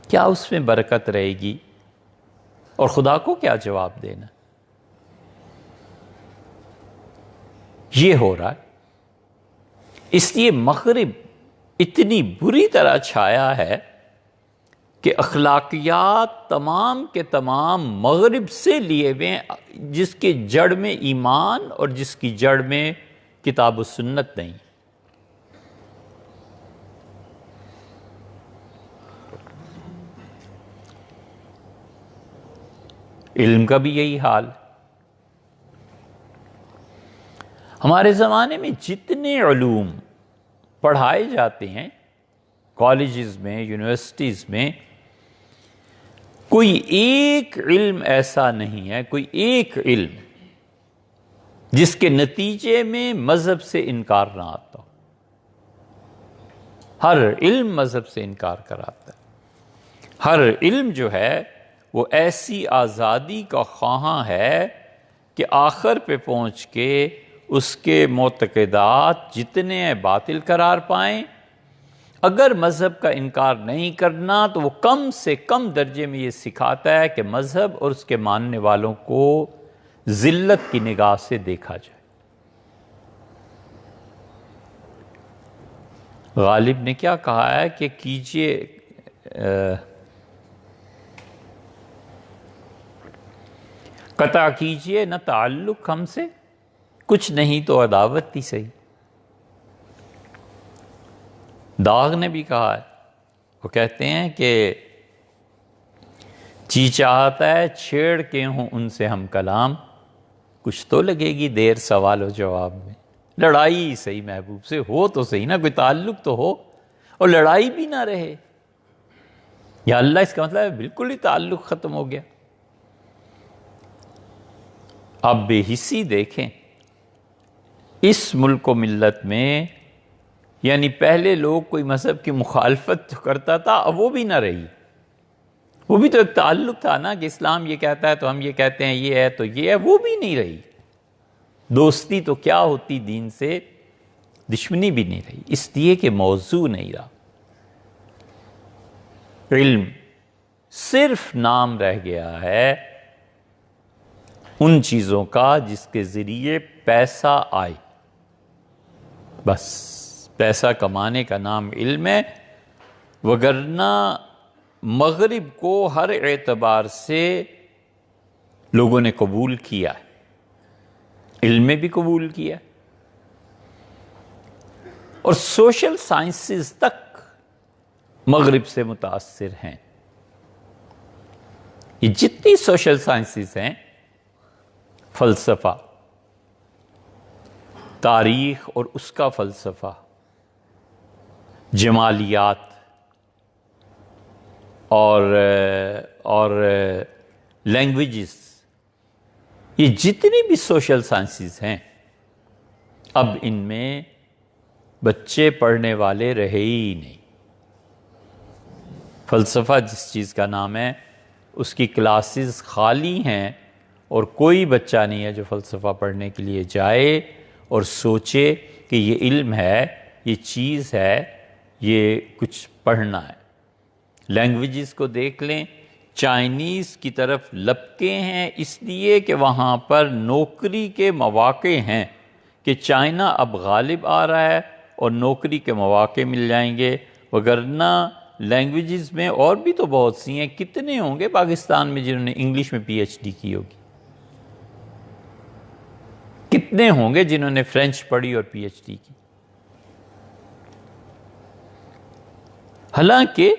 کیا اس میں برکت رہے گی؟ اور خدا کو کیا جواب دینا؟ یہ ہو رہا ہے۔ اس لیے مغرب اتنی بری طرح چھایا ہے کہ اخلاقیات تمام کے تمام مغرب سے لیے ہوئے، جس کے جڑ میں ایمان اور جس کی جڑ میں کتاب و سنت نہیں۔ علم کا بھی یہی حال۔ ہمارے زمانے میں جتنے علوم پڑھائے جاتے ہیں کالجز میں، یونیورسٹیز میں، کوئی ایک علم ایسا نہیں ہے، کوئی ایک علم جس کے نتیجے میں مذہب سے انکار نہ آتا ہو۔ ہر علم مذہب سے انکار کراتا ہے۔ ہر علم جو ہے وہ ایسی آزادی کا خواہاں ہے کہ آخر پہ پہنچ کے اس کے معتقدات جتنے باطل قرار پائیں۔ اگر مذہب کا انکار نہیں کرنا تو وہ کم سے کم درجے میں یہ سکھاتا ہے کہ مذہب اور اس کے ماننے والوں کو ذلت کی نگاہ سے دیکھا جائے۔ غالب نے کیا کہا ہے کہ کیجئے قطع کیجئے نہ تعلق ہم سے، کچھ نہیں تو عداوت ہی صحیح۔ داغ نے بھی کہا ہے، وہ کہتے ہیں کہ جی چاہتا ہے چھیڑ کے ہوں ان سے ہم کلام، کچھ تو لگے گی دیر سوال و جواب میں۔ لڑائی صحیح محبوب سے ہو تو صحیح نا، کوئی تعلق تو ہو، اور لڑائی بھی نہ رہے۔ یا اللہ اس کا مطلب ہے بالکل ہی تعلق ختم ہو گیا۔ آپ بے حسی دیکھیں اس ملک و ملت میں، یعنی پہلے لوگ کوئی مذہب کی مخالفت تو کرتا تھا، اب وہ بھی نہ رہی۔ وہ بھی تو ایک تعلق تھا نا کہ اسلام یہ کہتا ہے تو ہم یہ کہتے ہیں، یہ ہے تو یہ ہے، وہ بھی نہیں رہی۔ دوستی تو کیا ہوتی دین سے، دشمنی بھی نہیں رہی، اس لیے کہ موضوع نہیں رہا۔ علم صرف نام رہ گیا ہے ان چیزوں کا جس کے ذریعے پیسہ آئے، بس پیسہ کمانے کا نام علم ہے، وگرنہ مغرب کو ہر اعتبار سے لوگوں نے قبول کیا ہے، علم میں بھی قبول کیا، اور سوشل سائنسز تک مغرب سے متاثر ہیں۔ یہ جتنی سوشل سائنسز ہیں، فلسفہ، تاریخ اور اس کا فلسفہ، جمالیات اور لینگویجز، یہ جتنی بھی سوشل سائنسز ہیں، اب ان میں بچے پڑھنے والے رہے ہی نہیں۔ فلسفہ جس چیز کا نام ہے، اس کی کلاسز خالی ہیں، اور کوئی بچہ نہیں ہے جو فلسفہ پڑھنے کے لیے جائے اور سوچے کہ یہ علم ہے، یہ چیز ہے، یہ کچھ پڑھنا ہے۔ لینگویجز کو دیکھ لیں، چائنیز کی طرف لپکے ہیں اس لیے کہ وہاں پر نوکری کے مواقع ہیں، کہ چائنا اب غالب آ رہا ہے اور نوکری کے مواقع مل جائیں گے، وگرنہ لینگویجز میں اور بھی تو بہت سی ہیں۔ کتنے ہوں گے پاکستان میں جنہوں نے انگلش میں پی ایچ ڈی کی ہوگی؟ کتنے ہوں گے جنہوں نے فرینچ پڑھی اور پی ایچ ڈی کی؟ حالانکہ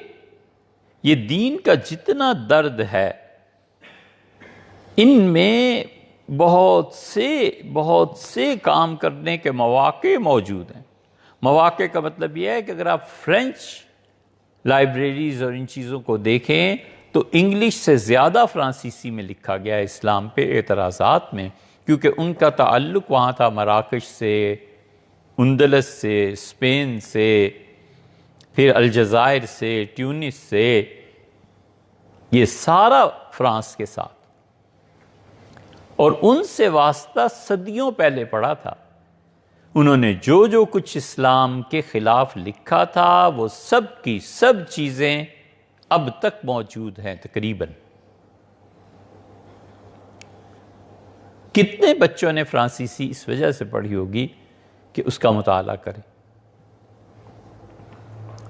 یہ دین کا جتنا درد ہے، ان میں بہت سے کام کرنے کے مواقع موجود ہیں۔ مواقع کا مطلب یہ ہے کہ اگر آپ فرینچ لائبریریز اور ان چیزوں کو دیکھیں تو انگلش سے زیادہ فرانسیسی میں لکھا گیا ہے اسلام پہ اعتراضات میں، کیونکہ ان کا تعلق وہاں تھا مراکش سے، اندلس سے، اسپین سے، پھر الجزائر سے، ٹیونس سے، یہ سارا فرانس کے ساتھ، اور ان سے واسطہ صدیوں پہلے پڑا تھا۔ انہوں نے جو کچھ اسلام کے خلاف لکھا تھا وہ سب کی سب چیزیں اب تک موجود ہیں تقریباً۔ کتنے بچوں نے فرانسیسی اس وجہ سے پڑھی ہوگی کہ اس کا مطالعہ کریں۔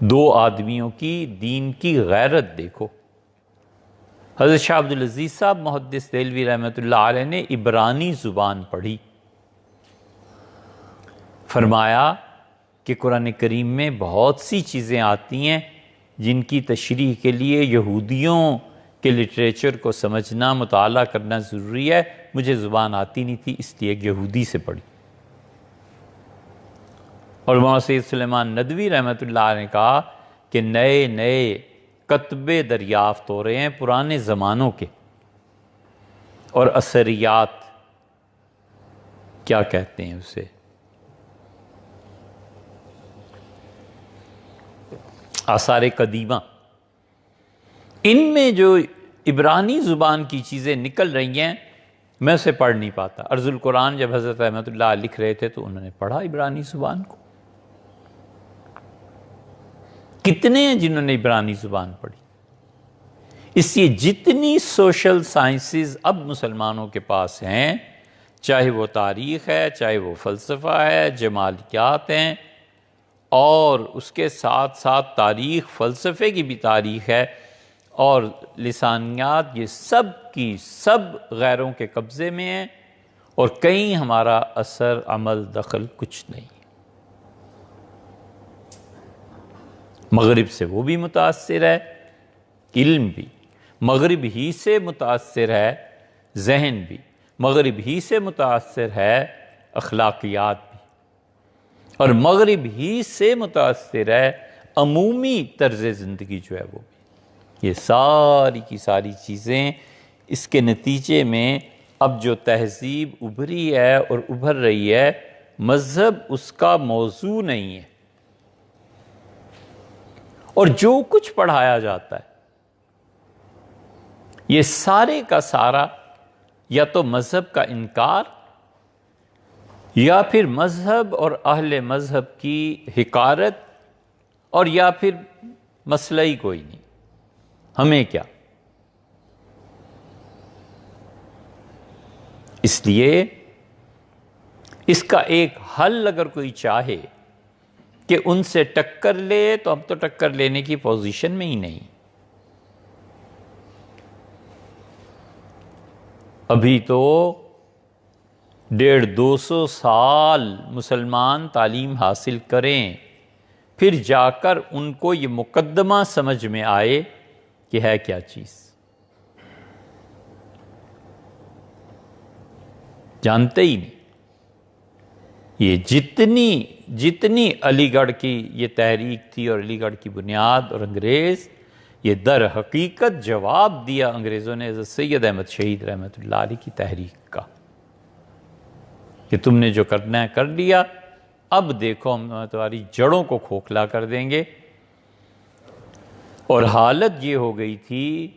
دو آدمیوں کی دین کی غیرت دیکھو۔ حضرت شاہ عبدالعزیز صاحب محدث دہلوی رحمۃ اللہ علیہ نے عبرانی زبان پڑھی، فرمایا کہ قرآن کریم میں بہت سی چیزیں آتی ہیں جن کی تشریح کے لیے یہودیوں کے لٹریچر کو سمجھنا، مطالعہ کرنا ضروری ہے۔ مجھے زبان آتی نہیں تھی، اس لیے ایک یہودی سے پڑھی۔ اور مولانا سید سلیمان ندوی رحمۃ اللہ علیہ نے کہا کہ نئے نئے کتبے دریافت ہو رہے ہیں پرانے زمانوں کے، اور اثریات کیا کہتے ہیں اسے، آثار قدیمہ، ان میں جو عبرانی زبان کی چیزیں نکل رہی ہیں میں اسے پڑھ نہیں پاتا۔ ارض القرآن جب حضرت رحمۃ اللہ لکھ رہے تھے تو انہوں نے پڑھا عبرانی زبان کو۔ کتنے ہیں جنہوں نے عبرانی زبان پڑھی؟ اس لیے جتنی سوشل سائنسز اب مسلمانوں کے پاس ہیں، چاہے وہ تاریخ ہے، چاہے وہ فلسفہ ہے، جمالیات ہیں، اور اس کے ساتھ ساتھ تاریخ، فلسفے کی بھی تاریخ ہے، اور لسانیات، یہ سب کی سب غیروں کے قبضے میں ہیں، اور کہیں ہمارا اثر عمل دخل کچھ نہیں۔ مغرب سے وہ بھی متاثر ہے، علم بھی، مغرب ہی سے متاثر ہے ذہن بھی، مغرب ہی سے متاثر ہے اخلاقیات بھی، اور مغرب ہی سے متاثر ہے عمومی طرز زندگی جو ہے وہ بھی۔ یہ ساری کی ساری چیزیں اس کے نتیجے میں اب جو تہذیب ابھری ہے اور ابھر رہی ہے، مذہب اس کا موضوع نہیں ہے، اور جو کچھ پڑھایا جاتا ہے یہ سارے کا سارا یا تو مذہب کا انکار یا پھر مذہب اور اہل مذہب کی حقارت، اور یا پھر مسئلہ ہی کوئی نہیں، ہمیں کیا۔ اس لیے اس کا ایک حل اگر کوئی چاہے کہ ان سے ٹکر لے تو اب تو ٹکر لینے کی پوزیشن میں ہی نہیں۔ ابھی تو 150-200 سال مسلمان تعلیم حاصل کریں، پھر جا کر ان کو یہ مقدمہ سمجھ میں آئے کہ ہے کیا چیز۔ جانتے ہی نہیں۔ یہ جتنی علی گڑھ کی یہ تحریک تھی اور علی گڑھ کی بنیاد اور انگریز، یہ در حقیقت جواب دیا انگریزوں نے حضرت سید احمد شہید رحمۃ اللہ علیہ کی تحریک کا کہ تم نے جو کرنا ہے کر لیا، اب دیکھو ہم تمہاری جڑوں کو کھوکھلا کر دیں گے۔ اور حالت یہ ہو گئی تھی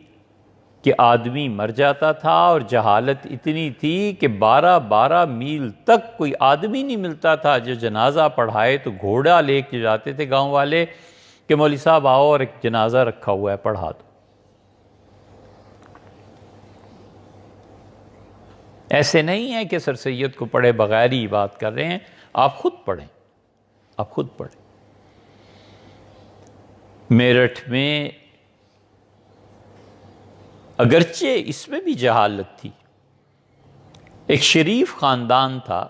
کہ آدمی مر جاتا تھا، اور جہالت اتنی تھی کہ 12 میل تک کوئی آدمی نہیں ملتا تھا جو جنازہ پڑھائے، تو گھوڑا لے کے جاتے تھے گاؤں والے کہ مولوی صاحب آؤ اور ایک جنازہ رکھا ہوا ہے پڑھا دو۔ ایسے نہیں ہے کہ سر سید کو پڑھے بغیر ہی بات کر رہے ہیں، آپ خود پڑھیں، آپ خود پڑھیں۔ میرٹھ میں اگرچہ اس میں بھی جہالت تھی، ایک شریف خاندان تھا،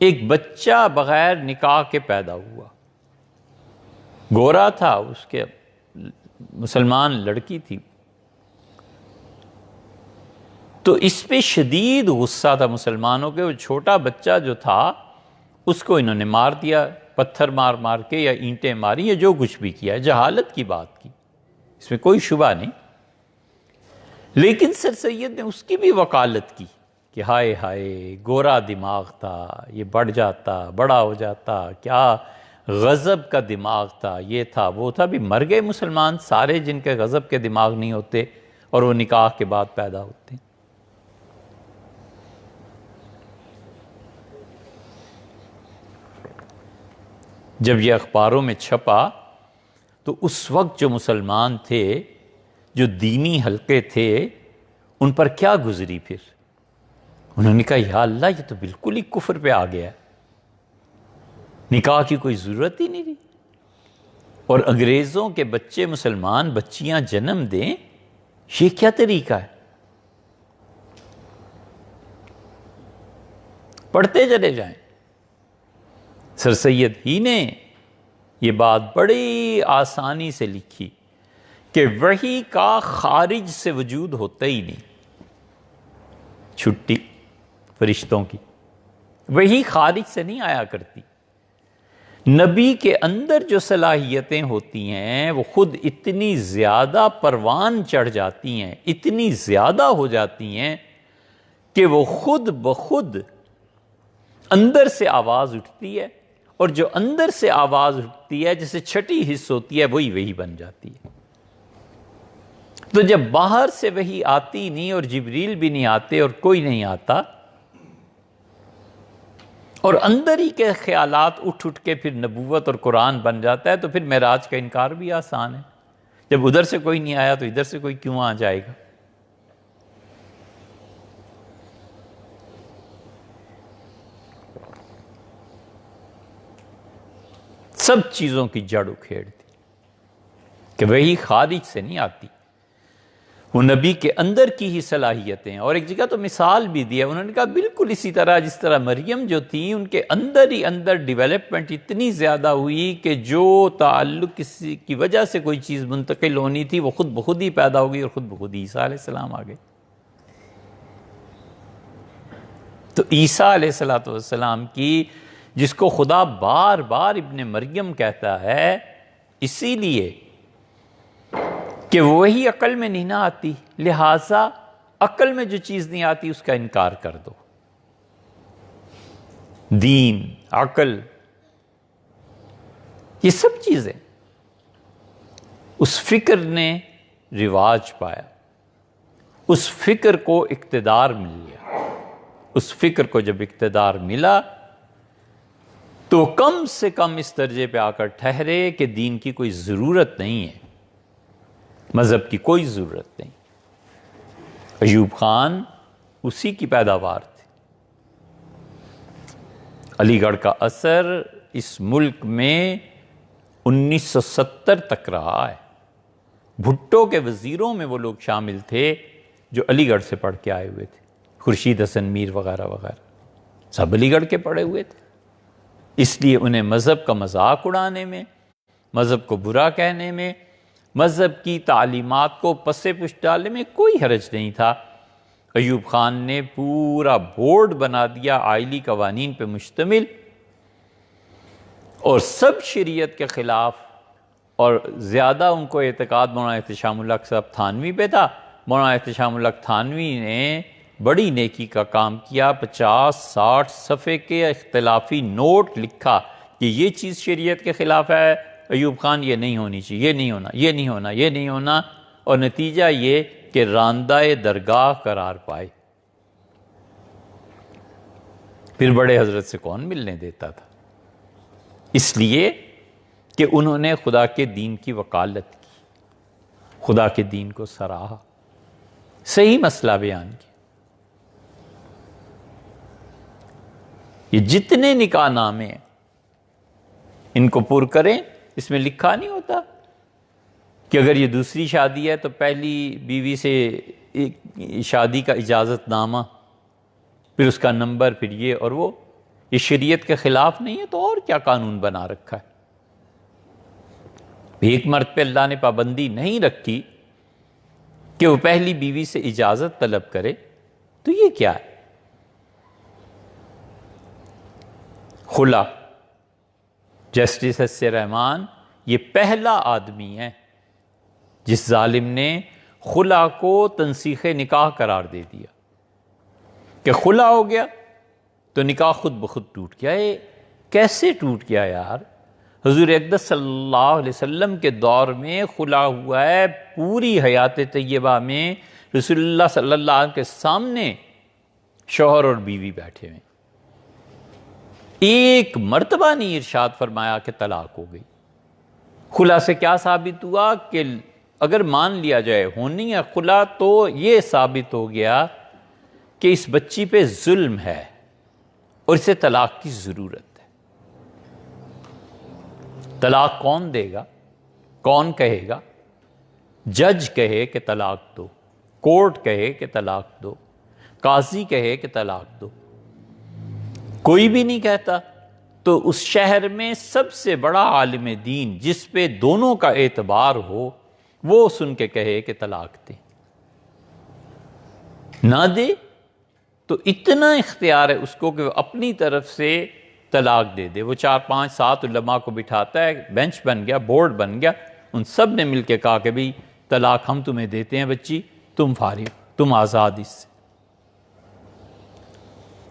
ایک بچہ بغیر نکاح کے پیدا ہوا، گورا تھا، اس کے مسلمان لڑکی تھی، تو اس پہ شدید غصہ تھا مسلمانوں کے۔ وہ چھوٹا بچہ جو تھا اس کو انہوں نے مار دیا، پتھر مار مار کے یا اینٹیں ماری یا جو کچھ بھی کیا، جہالت کی بات کی، اس میں کوئی شبہ نہیں۔ لیکن سر سید نے اس کی بھی وکالت کی کہ ہائے ہائے گورا دماغ تھا، یہ بڑھ جاتا بڑا ہو جاتا، کیا غضب کا دماغ تھا، یہ تھا وہ تھا۔ بھی مر گئے مسلمان سارے جن کے غضب کے دماغ نہیں ہوتے اور وہ نکاح کے بعد پیدا ہوتے۔ جب یہ اخباروں میں چھپا تو اس وقت جو مسلمان تھے، جو دینی حلقے تھے، ان پر کیا گزری پھر؟ انہوں نے کہا یا اللہ یہ تو بالکل ہی کفر پہ آ گیا ہے، نکاح کی کوئی ضرورت ہی نہیں رہی، اور انگریزوں کے بچے مسلمان بچیاں جنم دیں، یہ کیا طریقہ ہے؟ پڑھتے چلے جائیں۔ سر سید ہی نے یہ بات بڑی آسانی سے لکھی کہ وحی کا خارج سے وجود ہوتا ہی نہیں، چھٹی فرشتوں کی، وحی خارج سے نہیں آیا کرتی۔ نبی کے اندر جو صلاحیتیں ہوتی ہیں وہ خود اتنی زیادہ پروان چڑھ جاتی ہیں، اتنی زیادہ ہو جاتی ہیں کہ وہ خود بخود اندر سے آواز اٹھتی ہے، اور جو اندر سے آواز اٹھتی ہے جسے چھٹی حص ہوتی ہے وہی بن جاتی ہے۔ تو جب باہر سے وہی آتی نہیں اور جبریل بھی نہیں آتے اور کوئی نہیں آتا، اور اندر ہی کے خیالات اٹھ کے پھر نبوت اور قرآن بن جاتا ہے، تو پھر معراج کا انکار بھی آسان ہے۔ جب ادھر سے کوئی نہیں آیا تو ادھر سے کوئی کیوں آ جائے گا؟ سب چیزوں کی جڑ اکھیڑ دی کہ وہی خارج سے نہیں آتی۔ وہ نبی کے اندر کی ہی صلاحیتیں. اور ایک جگہ تو مثال بھی دی ہے، انہوں نے کہا بالکل اسی طرح جس طرح مریم جو تھی ان کے اندر ہی اندر ڈیولپمنٹ اتنی زیادہ ہوئی کہ جو تعلق کسی کی وجہ سے کوئی چیز منتقل ہونی تھی وہ خود بخود ہی پیدا ہو گئی اور خود بخود عیسیٰ علیہ السلام آ گئے. تو عیسیٰ علیہ السلام کی جس کو خدا بار بار ابن مریم کہتا ہے، اسی لیے کہ وہی عقل میں نہیں نہ آتی، لہٰذا عقل میں جو چیز نہیں آتی اس کا انکار کر دو. دین، عقل، یہ سب چیزیں اس فکر نے رواج پایا، اس فکر کو اقتدار مل گیا. اس فکر کو جب اقتدار ملا تو کم سے کم اس درجے پہ آ کر ٹھہرے کہ دین کی کوئی ضرورت نہیں ہے، مذہب کی کوئی ضرورت نہیں. ایوب خان اسی کی پیداوار تھے. علی گڑھ کا اثر اس ملک میں 1970 تک رہا ہے. بھٹو کے وزیروں میں وہ لوگ شامل تھے جو علی گڑھ سے پڑھ کے آئے ہوئے تھے، خورشید حسن میر وغیرہ وغیرہ، سب علی گڑھ کے پڑھے ہوئے تھے. اس لیے انہیں مذہب کا مذاق اڑانے میں، مذہب کو برا کہنے میں، مذہب کی تعلیمات کو پس پشت ڈالنے میں کوئی حرج نہیں تھا. ایوب خان نے پورا بورڈ بنا دیا آئلی قوانین پہ مشتمل، اور سب شریعت کے خلاف، اور زیادہ ان کو اعتقاد مولانا احتشام الحق صاحب تھانوی پہ تھا. مولانا احتشام الحق تھانوی نے بڑی نیکی کا کام کیا، 50-60 صفحے کے اختلافی نوٹ لکھا کہ یہ چیز شریعت کے خلاف ہے، ایوب خان یہ نہیں ہونی چاہیے، یہ نہیں ہونا، یہ نہیں ہونا، یہ نہیں ہونا، اور نتیجہ یہ کہ راندہ درگاہ قرار پائے. پھر بڑے حضرت سے کون ملنے دیتا تھا؟ اس لیے کہ انہوں نے خدا کے دین کی وکالت کی، خدا کے دین کو سراہا، صحیح مسئلہ بیان کیا. یہ جتنے نکاح نامے ہیں ان کو پر کریں. اس میں لکھا نہیں ہوتا کہ اگر یہ دوسری شادی ہے تو پہلی بیوی سے شادی کا اجازت نامہ، پھر اس کا نمبر، پھر یہ اور وہ. یہ شریعت کے خلاف نہیں ہے تو اور کیا قانون بنا رکھا ہے؟ ایک مرد پہ اللہ نے پابندی نہیں رکھی کہ وہ پہلی بیوی سے اجازت طلب کرے، تو یہ کیا ہے؟ خلا، جسٹس حسن رحمان یہ پہلا آدمی ہے جس ظالم نے خلا کو تنسیخ نکاح قرار دے دیا کہ خلا ہو گیا تو نکاح خود بخود ٹوٹ گیا. یہ کیسے ٹوٹ گیا یار؟ حضور اقدس صلی اللہ علیہ وسلم کے دور میں خلا ہوا ہے، پوری حیات طیبہ میں رسول اللہ صلی اللہ علیہ وسلم کے سامنے شوہر اور بیوی بیٹھے ہوئے، ایک مرتبہ نہیں ارشاد فرمایا کہ طلاق ہو گئی. خلا سے کیا ثابت ہوا کہ اگر مان لیا جائے ہونی ہے خلا تو یہ ثابت ہو گیا کہ اس بچی پہ ظلم ہے اور اسے طلاق کی ضرورت ہے. طلاق کون دے گا؟ کون کہے گا؟ جج کہے کہ طلاق دو، کورٹ کہے کہ طلاق دو، قاضی کہے کہ طلاق دو، کوئی بھی نہیں کہتا. تو اس شہر میں سب سے بڑا عالم دین جس پہ دونوں کا اعتبار ہو وہ سن کے کہے کہ طلاق دے. نہ دے تو اتنا اختیار ہے اس کو کہ وہ اپنی طرف سے طلاق دے دے. وہ 4-5-7 علماء کو بٹھاتا ہے، بینچ بن گیا، بورڈ بن گیا، ان سب نے مل کے کہا کہ بھئی طلاق ہم تمہیں دیتے ہیں بچی، تم فارغ، تم آزاد. اس سے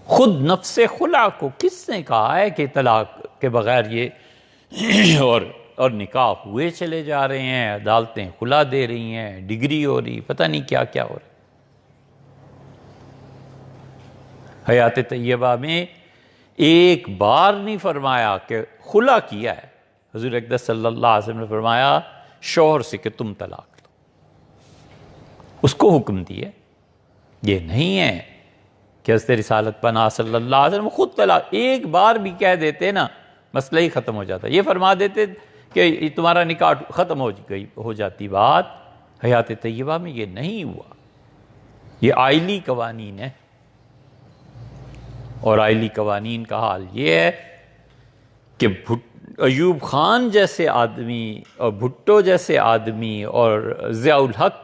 خود نفس خلا کو کس نے کہا ہے کہ طلاق کے بغیر یہ اور نکاح ہوئے چلے جا رہے ہیں، عدالتیں خلا دے رہی ہیں، ڈگری ہو رہی، پتہ نہیں کیا کیا ہو رہا ہے. حیات طیبہ میں ایک بار نہیں فرمایا کہ خلا کیا ہے. حضور اقدس صلی اللہ علیہ وسلم نے فرمایا شوہر سے کہ تم طلاق لو، اس کو حکم دیا. یہ نہیں ہے کہ حضرت رسالت پناہ صلی اللہ علیہ وسلم خود طلاق ایک بار بھی کہہ دیتے نا مسئلہ ہی ختم ہو جاتا. یہ فرما دیتے کہ تمہارا نکاح ختم ہو جاتی بات. حیات طیبہ میں یہ نہیں ہوا. یہ آئلی قوانین ہے، اور آئلی قوانین کا حال یہ ہے کہ ایوب خان جیسے آدمی اور بھٹو جیسے آدمی اور ضیاء الحق،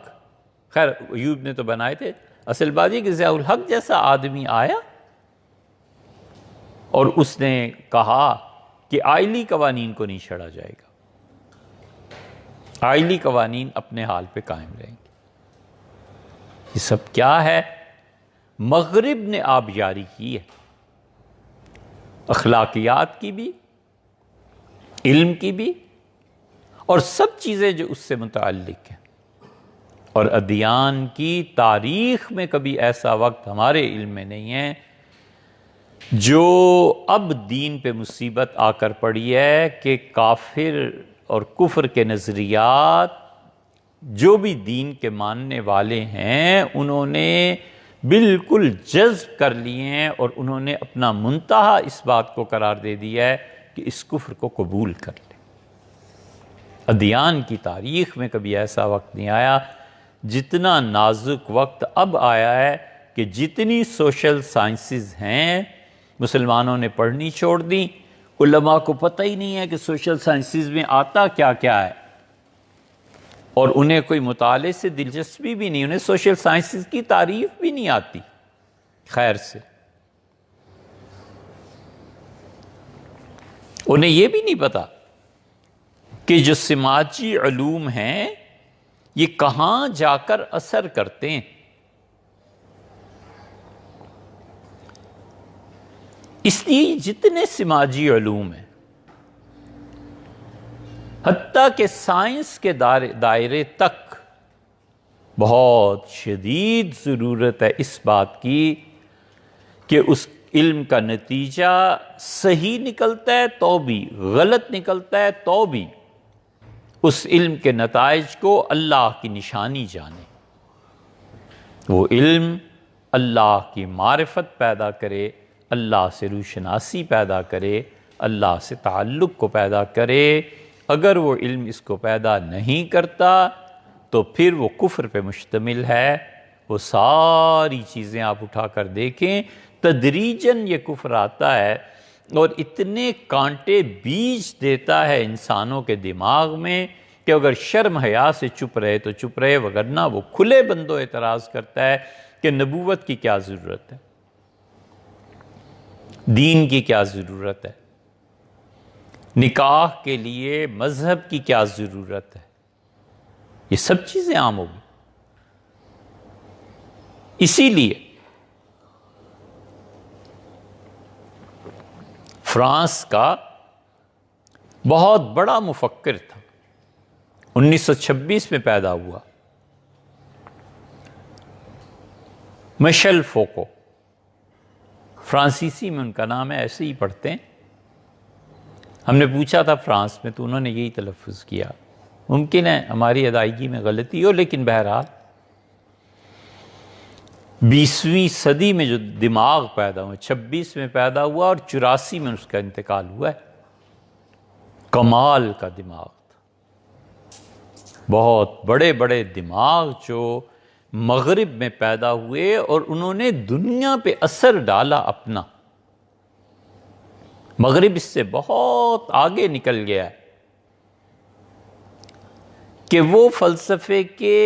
خیر ایوب نے تو بنائے تھے، اصل بات یہ کہ ضیاء الحق جیسا آدمی آیا اور اس نے کہا کہ آئلی قوانین کو نہیں چھڑا جائے گا، آئلی قوانین اپنے حال پہ قائم رہیں گے. یہ سب کیا ہے؟ مغرب نے آبیاری کی ہے، اخلاقیات کی بھی، علم کی بھی، اور سب چیزیں جو اس سے متعلق ہیں. اور ادیان کی تاریخ میں کبھی ایسا وقت ہمارے علم میں نہیں ہے جو اب دین پہ مصیبت آ کر پڑی ہے کہ کافر اور کفر کے نظریات جو بھی دین کے ماننے والے ہیں انہوں نے بالکل جذب کر لیے ہیں، اور انہوں نے اپنا منتہا اس بات کو قرار دے دیا ہے کہ اس کفر کو قبول کر لیں. ادیان کی تاریخ میں کبھی ایسا وقت نہیں آیا جتنا نازک وقت اب آیا ہے کہ جتنی سوشل سائنسز ہیں مسلمانوں نے پڑھنی چھوڑ دیں. علماء کو پتہ ہی نہیں ہے کہ سوشل سائنسز میں آتا کیا کیا ہے، اور انہیں کوئی مطالعے سے دلچسپی بھی نہیں، انہیں سوشل سائنسز کی تعریف بھی نہیں آتی خیر سے. انہیں یہ بھی نہیں پتا کہ جو سماجی علوم ہیں یہ کہاں جا کر اثر کرتے ہیں. اس لیے جتنے سماجی علوم ہیں، حتیٰ کہ سائنس کے دائرے تک بہت شدید ضرورت ہے اس بات کی کہ اس علم کا نتیجہ صحیح نکلتا ہے تو بھی، غلط نکلتا ہے تو بھی، اس علم کے نتائج کو اللہ کی نشانی جانے. وہ علم اللہ کی معرفت پیدا کرے، اللہ سے روشناسی پیدا کرے، اللہ سے تعلق کو پیدا کرے. اگر وہ علم اس کو پیدا نہیں کرتا تو پھر وہ کفر پہ مشتمل ہے. وہ ساری چیزیں آپ اٹھا کر دیکھیں، تدریجاً یہ کفر آتا ہے اور اتنے کانٹے بیج دیتا ہے انسانوں کے دماغ میں کہ اگر شرم حیا سے چپ رہے تو چپ رہے، وگرنہ وہ کھلے بندوں اعتراض کرتا ہے کہ نبوت کی کیا ضرورت ہے، دین کی کیا ضرورت ہے، نکاح کے لیے مذہب کی کیا ضرورت ہے. یہ سب چیزیں عام ہو گئی. اسی لیے فرانس کا بہت بڑا مفکر تھا، 1926 میں پیدا ہوا، مشل فوکو. فرانسیسی میں ان کا نام ہے، ایسے ہی پڑھتے ہیں. ہم نے پوچھا تھا فرانس میں تو انہوں نے یہی تلفظ کیا. ممکن ہے ہماری ادائیگی میں غلطی ہو، لیکن بہرحال 20ویں صدی میں جو دماغ پیدا ہوا، 26 میں پیدا ہوا اور 84 میں اس کا انتقال ہوا ہے. کمال کا دماغ تھا. بہت بڑے بڑے دماغ جو مغرب میں پیدا ہوئے اور انہوں نے دنیا پہ اثر ڈالا اپنا. مغرب اس سے بہت آگے نکل گیا ہے کہ وہ فلسفے کے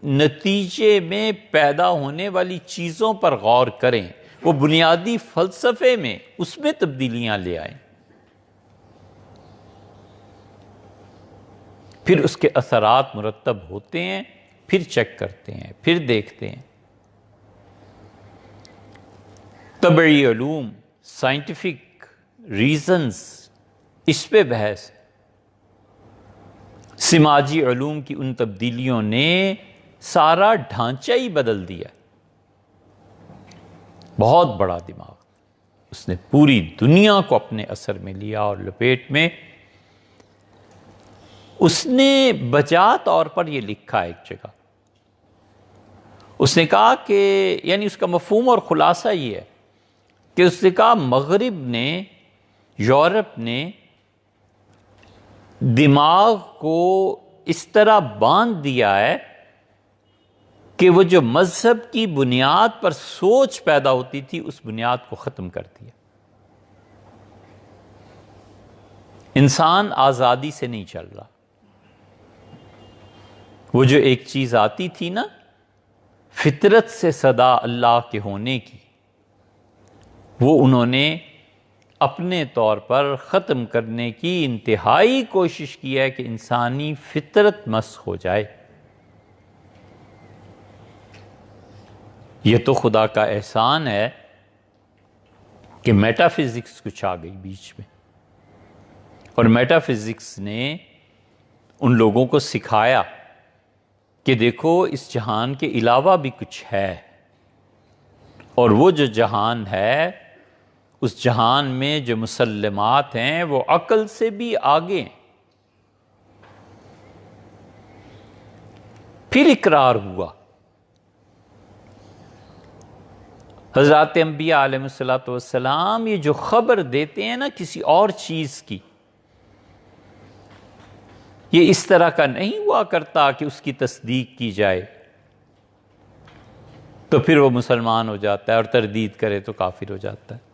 نتیجے میں پیدا ہونے والی چیزوں پر غور کریں، وہ بنیادی فلسفے میں اس میں تبدیلیاں لے آئیں، پھر اس کے اثرات مرتب ہوتے ہیں، پھر چیک کرتے ہیں، پھر دیکھتے ہیں. طبعی علوم، سائنٹیفک ریزنز، اس پہ بحث ہے. سماجی علوم کی ان تبدیلیوں نے سارا ڈھانچہ ہی بدل دیا. بہت بڑا دماغ، اس نے پوری دنیا کو اپنے اثر میں لیا اور لپیٹ میں. اس نے بجا طور پر یہ لکھا ایک جگہ، اس نے کہا کہ یعنی اس کا مفہوم اور خلاصہ یہ ہے کہ اس نے کہا مغرب نے، یورپ نے دماغ کو اس طرح باندھ دیا ہے کہ وہ جو مذہب کی بنیاد پر سوچ پیدا ہوتی تھی اس بنیاد کو ختم کر دیا. انسان آزادی سے نہیں چل رہا. وہ جو ایک چیز آتی تھی نا فطرت سے صدا اللہ کے ہونے کی، وہ انہوں نے اپنے طور پر ختم کرنے کی انتہائی کوشش کی ہے کہ انسانی فطرت مسخ ہو جائے. یہ تو خدا کا احسان ہے کہ میٹا فزکس کچھ آ گئی بیچ میں، اور میٹا فزکس نے ان لوگوں کو سکھایا کہ دیکھو اس جہان کے علاوہ بھی کچھ ہے، اور وہ جو جہان ہے اس جہان میں جو مسلمات ہیں وہ عقل سے بھی آگے ہیں. پھر اقرار ہوا. حضرات انبیاء علیہ الصلوۃ والسلام یہ جو خبر دیتے ہیں نا کسی اور چیز کی، یہ اس طرح کا نہیں ہوا کرتا کہ اس کی تصدیق کی جائے تو پھر وہ مسلمان ہو جاتا ہے، اور تردید کرے تو کافر ہو جاتا ہے.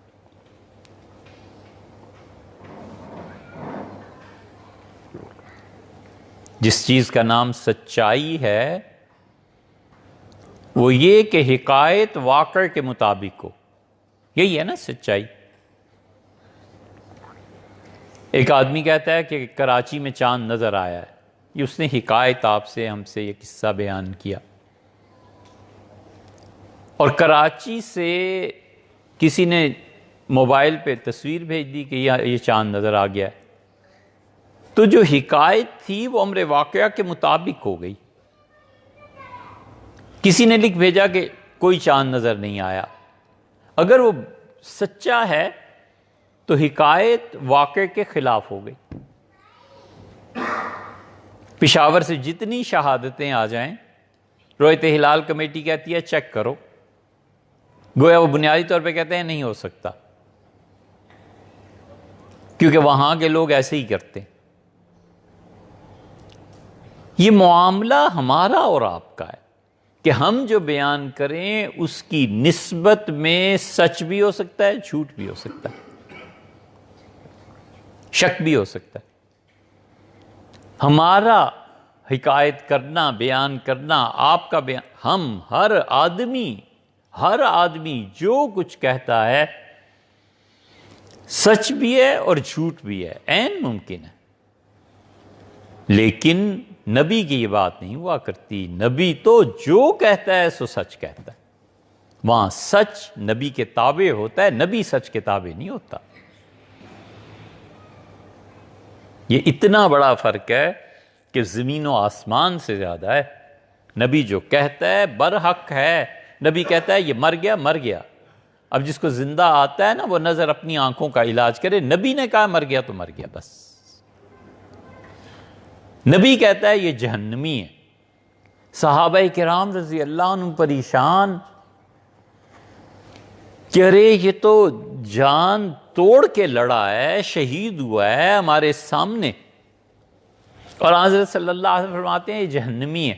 جس چیز کا نام سچائی ہے وہ یہ کہ حکایت واقع کے مطابق ہو. یہی ہے نا سچائی. ایک آدمی کہتا ہے کہ کراچی میں چاند نظر آیا ہے، یہ اس نے حکایت آپ سے ہم سے یہ قصہ بیان کیا، اور کراچی سے کسی نے موبائل پہ تصویر بھیج دی کہ یہ چاند نظر آ گیا ہے، تو جو حکایت تھی وہ امر واقعہ کے مطابق ہو گئی. کسی نے لکھ بھیجا کہ کوئی چاند نظر نہیں آیا، اگر وہ سچا ہے تو حکایت واقع کے خلاف ہو گئی. پشاور سے جتنی شہادتیں آ جائیں رویت ہلال کمیٹی کہتی ہے چیک کرو، گویا وہ بنیادی طور پہ کہتے ہیں نہیں ہو سکتا، کیونکہ وہاں کے لوگ ایسے ہی کرتے ہیں. یہ معاملہ ہمارا اور آپ کا ہے کہ ہم جو بیان کریں اس کی نسبت میں سچ بھی ہو سکتا ہے، جھوٹ بھی ہو سکتا ہے، شک بھی ہو سکتا ہے. ہمارا حکایت کرنا، بیان کرنا، آپ کا بیان، ہم ہر آدمی جو کچھ کہتا ہے سچ بھی ہے اور جھوٹ بھی ہے، عین ممکن ہے. لیکن نبی کی یہ بات نہیں ہوا کرتی. نبی تو جو کہتا ہے سو سچ کہتا ہے. وہاں سچ نبی کے تابع ہوتا ہے، نبی سچ کے تابع نہیں ہوتا. یہ اتنا بڑا فرق ہے کہ زمین و آسمان سے زیادہ ہے. نبی جو کہتا ہے برحق ہے. نبی کہتا ہے یہ مر گیا مر گیا. اب جس کو زندہ آتا ہے نا وہ نظر اپنی آنکھوں کا علاج کرے. نبی نے کہا مر گیا تو مر گیا بس. نبی کہتا ہے یہ جہنمی ہے. صحابہ کرام رضی اللہ عنہ پریشان کہ ارے یہ تو جان توڑ کے لڑا ہے، شہید ہوا ہے ہمارے سامنے، اور حضرت صلی اللہ علیہ وسلم فرماتے ہیں یہ جہنمی ہے،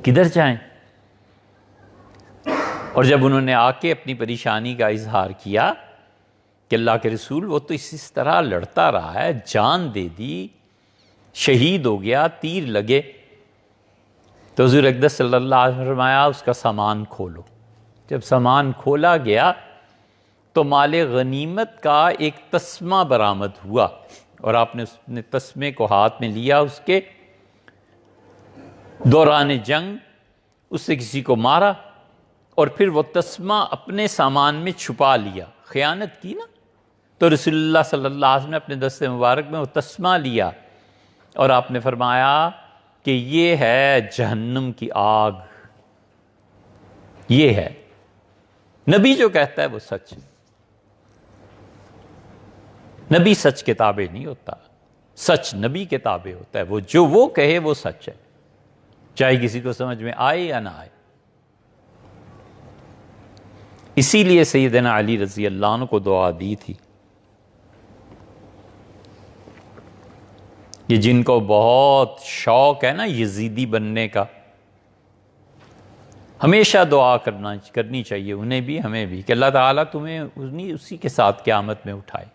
کدھر جائیں؟ اور جب انہوں نے آ کے اپنی پریشانی کا اظہار کیا کہ اللہ کے رسول وہ تو اس طرح لڑتا رہا ہے، جان دے دی، شہید ہو گیا، تیر لگے، تو حضور اقدس صلی اللہ علیہ وسلم نے فرمایا اس کا سامان کھولو. جب سامان کھولا گیا تو مال غنیمت کا ایک تسمہ برآمد ہوا، اور آپ نے اس تسمے کو ہاتھ میں لیا. اس کے دوران جنگ اس سے کسی کو مارا اور پھر وہ تسمہ اپنے سامان میں چھپا لیا. خیانت کی نا. تو رسول اللہ صلی اللہ علیہ وسلم نے اپنے دست مبارک میں وہ تسمہ لیا اور آپ نے فرمایا کہ یہ ہے جہنم کی آگ. یہ ہے نبی جو کہتا ہے وہ سچ ہے. نبی سچ کے تابع نہیں ہوتا، سچ نبی کے تابع ہوتا ہے. وہ جو وہ کہے وہ سچ ہے، چاہے کسی کو سمجھ میں آئے یا نہ آئے. اسی لیے سیدنا علی رضی اللہ عنہ کو دعا دی تھی یہ جن کو بہت شوق ہے نا یزیدی بننے کا، ہمیشہ دعا کرنی چاہیے انہیں بھی ہمیں بھی کہ اللہ تعالیٰ تمہیں اسی کے ساتھ قیامت میں اٹھائے۔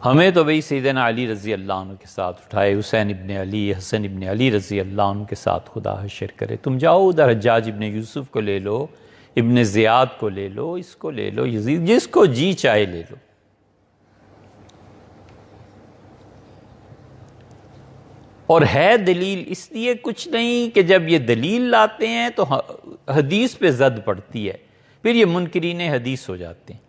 ہمیں تو بھئی سیدنا علی رضی اللہ عنہ کے ساتھ اٹھائے، حسین ابن علی، حسن ابن علی رضی اللہ عنہ کے ساتھ خدا حشر کرے۔ تم جاؤ ادھر حجاج ابن یوسف کو لے لو، ابن زیاد کو لے لو، اس کو لے لو، یزید، جس کو جی چاہے لے لو۔ اور ہے دلیل اس لیے کچھ نہیں کہ جب یہ دلیل لاتے ہیں تو حدیث پہ زد پڑتی ہے، پھر یہ منکرین حدیث ہو جاتے ہیں،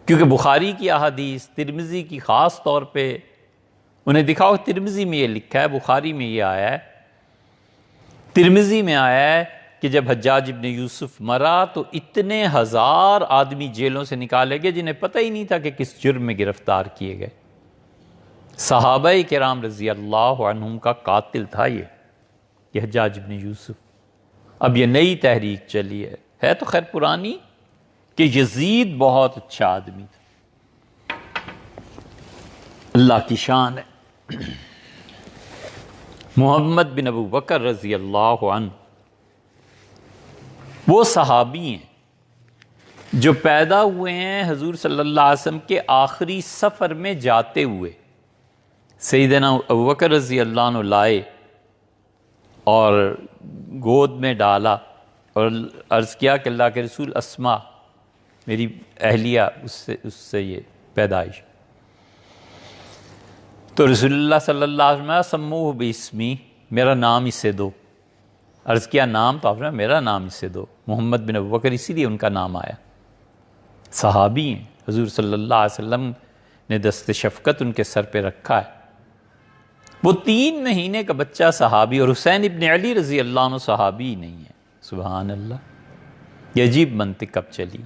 کیونکہ بخاری کی احادیث، ترمذی کی خاص طور پہ، انہیں دکھاؤ ترمذی میں یہ لکھا ہے، بخاری میں یہ آیا ہے، ترمذی میں آیا ہے کہ جب حجاج ابن یوسف مرا تو اتنے ہزار آدمی جیلوں سے نکالے گئے جنہیں پتہ ہی نہیں تھا کہ کس جرم میں گرفتار کیے گئے۔ صحابہ کرام رضی اللہ عنہم کا قاتل تھا یہ حجاج ابن یوسف۔ اب یہ نئی تحریک چلی ہے تو خیر پرانی، کہ یزید بہت اچھا آدمی تھا، اللہ کی شان ہے۔ محمد بن ابو بکر رضی اللہ عنہ وہ صحابی ہیں جو پیدا ہوئے ہیں حضور صلی اللہ علیہ وسلم کے آخری سفر میں جاتے ہوئے۔ سیدنا ابو بکر رضی اللہ عنہ لائے اور گود میں ڈالا اور عرض کیا کہ اللہ کے رسول، اسما میری اہلیہ، اس سے یہ پیدائش، تو رسول اللہ صلی اللہ علیہ وسلم سموہ باسمی، میرا نام اسے دو۔ عرض کیا نام؟ تو آپ نے میرا نام اسے دو، محمد بن ابو بکر، اسی لیے ان کا نام آیا۔ صحابی ہیں، حضور صلی اللہ علیہ وسلم نے دست شفقت ان کے سر پہ رکھا ہے۔ وہ 3 مہینے کا بچہ صحابی، اور حسین ابن علی رضی اللہ عنہ صحابی ہی نہیں ہے۔ سبحان اللہ، یہ عجیب منطق اب چلی۔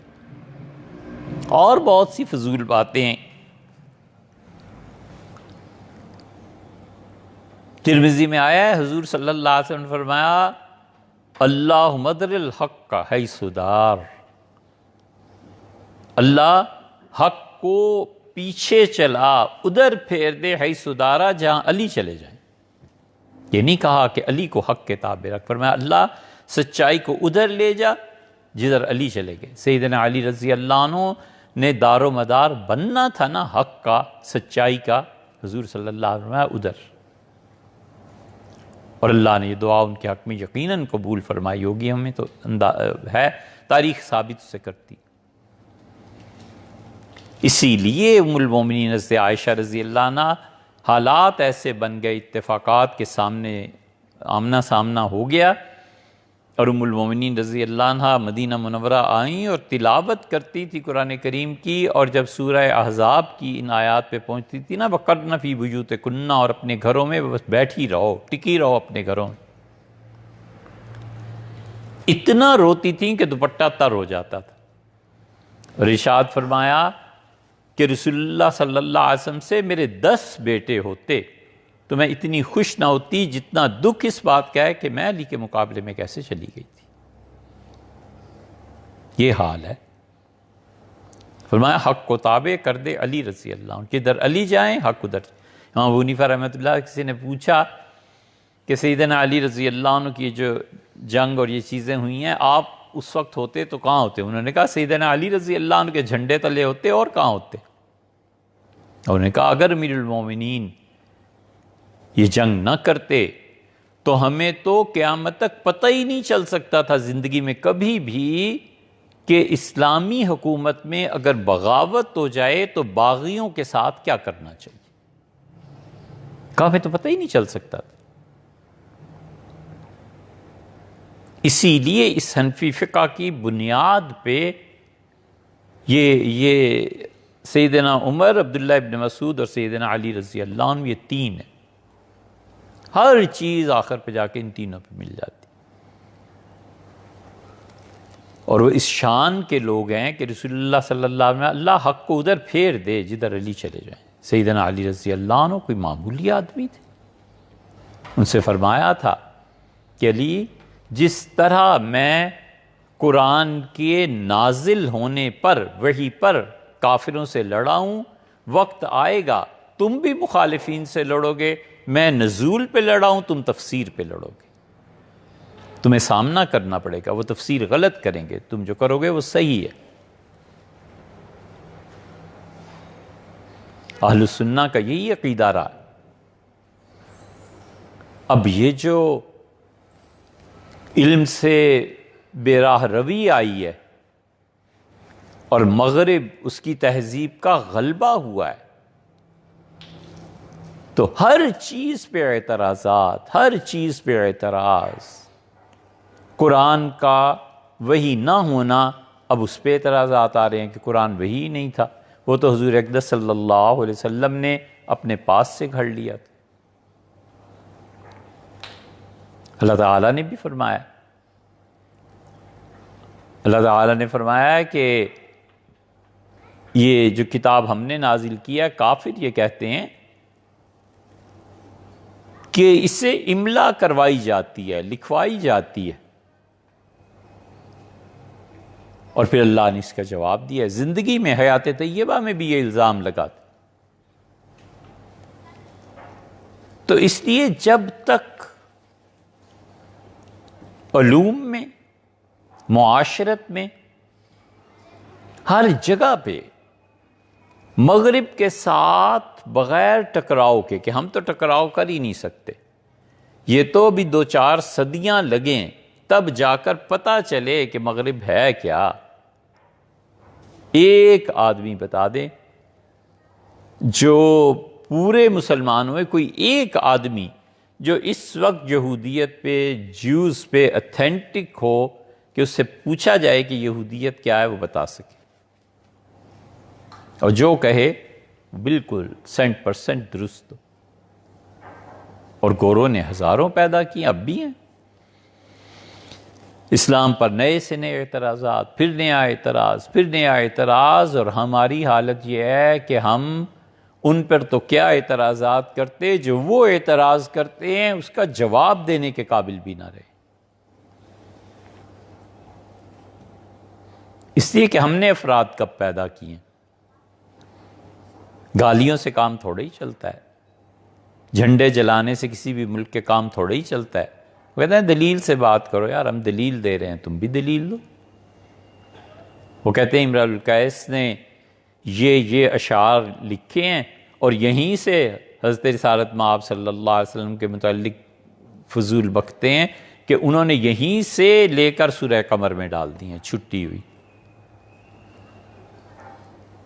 اور بہت سی فضول باتیں ہیں۔ ترمذی میں آیا ہے حضور صلی اللہ علیہ وسلم نے فرمایا، اللہم ادر الحق حیث دار، اللہ حق کو پیچھے چلا، ادھر پھیر دے، حیث دارا، جہاں علی چلے جائیں۔ یہ نہیں کہا کہ علی کو حق کے تابع رکھ، فرمایا اللہ سچائی کو ادھر لے جا جدھر علی چلے گئے۔ سیدنا علی رضی اللہ عنہ نے دار و مدار بننا تھا نا حق کا، سچائی کا، حضور صلی اللہ علیہ وسلم ادھر، اور اللہ نے یہ دعا ان کے حق میں یقیناً قبول فرمائی ہوگی، ہمیں تو ہے، تاریخ ثابت سے کرتی۔ اسی لیے ام المومنین حضرت عائشہ رضی اللہ عنہ حالات ایسے بن گئے، اتفاقات کے سامنے آمنا سامنا ہو گیا، اور ام المومنین رضی اللہ عنہ مدینہ منورہ آئیں اور تلاوت کرتی تھی قرآن کریم کی، اور جب سورہ احزاب کی ان آیات پہ پہنچتی تھی نا، وَقَرْنَ فِي بُيُوتِكُنَّ، اور اپنے گھروں میں بس بیٹھی رہو، ٹکی رہو اپنے گھروں میں، اتنا روتی تھیں کہ دوپٹہ تر ہو جاتا تھا۔ اور ارشاد فرمایا کہ رسول اللہ صلی اللہ علیہ وسلم سے میرے 10 بیٹے ہوتے تو میں اتنی خوش نہ ہوتی جتنا دکھ اس بات کا ہے کہ میں علی کے مقابلے میں کیسے چلی گئی تھی۔ یہ حال ہے۔ فرمایا حق کو تابع کر دے علی رضی اللہ عنہ، کدھر علی جائیں حق ادھر۔ امام ابو حنیفہ رحمۃ اللہ، کسی نے پوچھا کہ سیدنا علی رضی اللہ عنہ کی جو جنگ اور یہ چیزیں ہوئی ہیں، آپ اس وقت ہوتے تو کہاں ہوتے؟ انہوں نے کہا سیدنا علی رضی اللہ عنہ کے جھنڈے تلے ہوتے، اور کہاں ہوتے؟ انہوں نے کہا اگر امیر المومنین یہ جنگ نہ کرتے تو ہمیں تو قیامت تک پتہ ہی نہیں چل سکتا تھا زندگی میں کبھی بھی کہ اسلامی حکومت میں اگر بغاوت ہو جائے تو باغیوں کے ساتھ کیا کرنا چاہیے، کہا ہمیں تو پتہ ہی نہیں چل سکتا تھا۔ اسی لیے اس حنفی فقہ کی بنیاد پہ یہ سیدنا عمر، عبداللہ ابن مسعود اور سیدنا علی رضی اللہ عنہ، یہ 3 ہیں، ہر چیز آخر پہ جا کے ان تینوں پہ مل جاتی، اور وہ اس شان کے لوگ ہیں کہ رسول اللہ صلی اللہ علیہ وسلم اللہ حق کو ادھر پھیر دے جدھر علی چلے جائیں۔ سیدنا علی رضی اللہ عنہ کوئی معمولی آدمی تھے، ان سے فرمایا تھا کہ علی جس طرح میں قرآن کے نازل ہونے پر، وحی پر کافروں سے لڑا ہوں، وقت آئے گا تم بھی مخالفین سے لڑو گے، میں نزول پہ لڑا ہوں، تم تفسیر پہ لڑو گے، تمہیں سامنا کرنا پڑے گا، وہ تفسیر غلط کریں گے، تم جو کرو گے وہ صحیح ہے۔ اہل السنہ کا یہی عقیدہ رہا۔ اب یہ جو علم سے بے راہ روی آئی ہے اور مغرب اس کی تہذیب کا غلبہ ہوا ہے، تو ہر چیز پہ اعتراضات، ہر چیز پہ اعتراض، قرآن کا وحی نہ ہونا، اب اس پہ اعتراضات آ رہے ہیں کہ قرآن وحی نہیں تھا، وہ تو حضور اقدس صلی اللہ علیہ وسلم نے اپنے پاس سے گھڑ لیا تھا۔ اللہ تعالیٰ نے بھی فرمایا، اللہ تعالیٰ نے فرمایا کہ یہ جو کتاب ہم نے نازل کیا، کافر یہ کہتے ہیں کہ اس سے املا کروائی جاتی ہے، لکھوائی جاتی ہے، اور پھر اللہ نے اس کا جواب دیا۔ زندگی میں حیات طیبہ میں بھی یہ الزام لگاتے۔ تو اس لیے جب تک علوم میں، معاشرت میں، ہر جگہ پہ مغرب کے ساتھ بغیر ٹکراؤ کے، کہ ہم تو ٹکراؤ کر ہی نہیں سکتے، یہ تو بھی 2-4 صدیاں لگیں تب جا کر پتہ چلے کہ مغرب ہے کیا۔ ایک آدمی بتا دیں جو پورے مسلمانوں میں کوئی ایک آدمی جو اس وقت یہودیت پہ، جیوز پہ اتھینٹک ہو کہ اس سے پوچھا جائے کہ یہودیت کیا ہے، وہ بتا سکے، اور جو کہے بالکل 100% درست ہو۔ اور گوروں نے ہزاروں پیدا کی، اب بھی ہیں۔ اسلام پر نئے سے نئے اعتراضات، پھر نیا اعتراض، پھر نیا اعتراض، اور ہماری حالت یہ ہے کہ ہم ان پر تو کیا اعتراضات کرتے، جو وہ اعتراض کرتے ہیں اس کا جواب دینے کے قابل بھی نہ رہے۔ اس لیے کہ ہم نے افراد کب پیدا کیے ہیں، گالیوں سے کام تھوڑا ہی چلتا ہے، جھنڈے جلانے سے کسی بھی ملک کے کام تھوڑا ہی چلتا ہے۔ وہ کہتے ہیں دلیل سے بات کرو، یار ہم دلیل دے رہے ہیں، تم بھی دلیل دو۔ وہ کہتے ہیں امرؤ القیس نے یہ اشعار لکھے ہیں، اور یہیں سے حضرت رسالت مآب صلی اللہ علیہ وسلم کے متعلق فضول بکتے ہیں کہ انہوں نے یہیں سے لے کر سورہ قمر میں ڈال دی ہیں، چھٹی ہوئی۔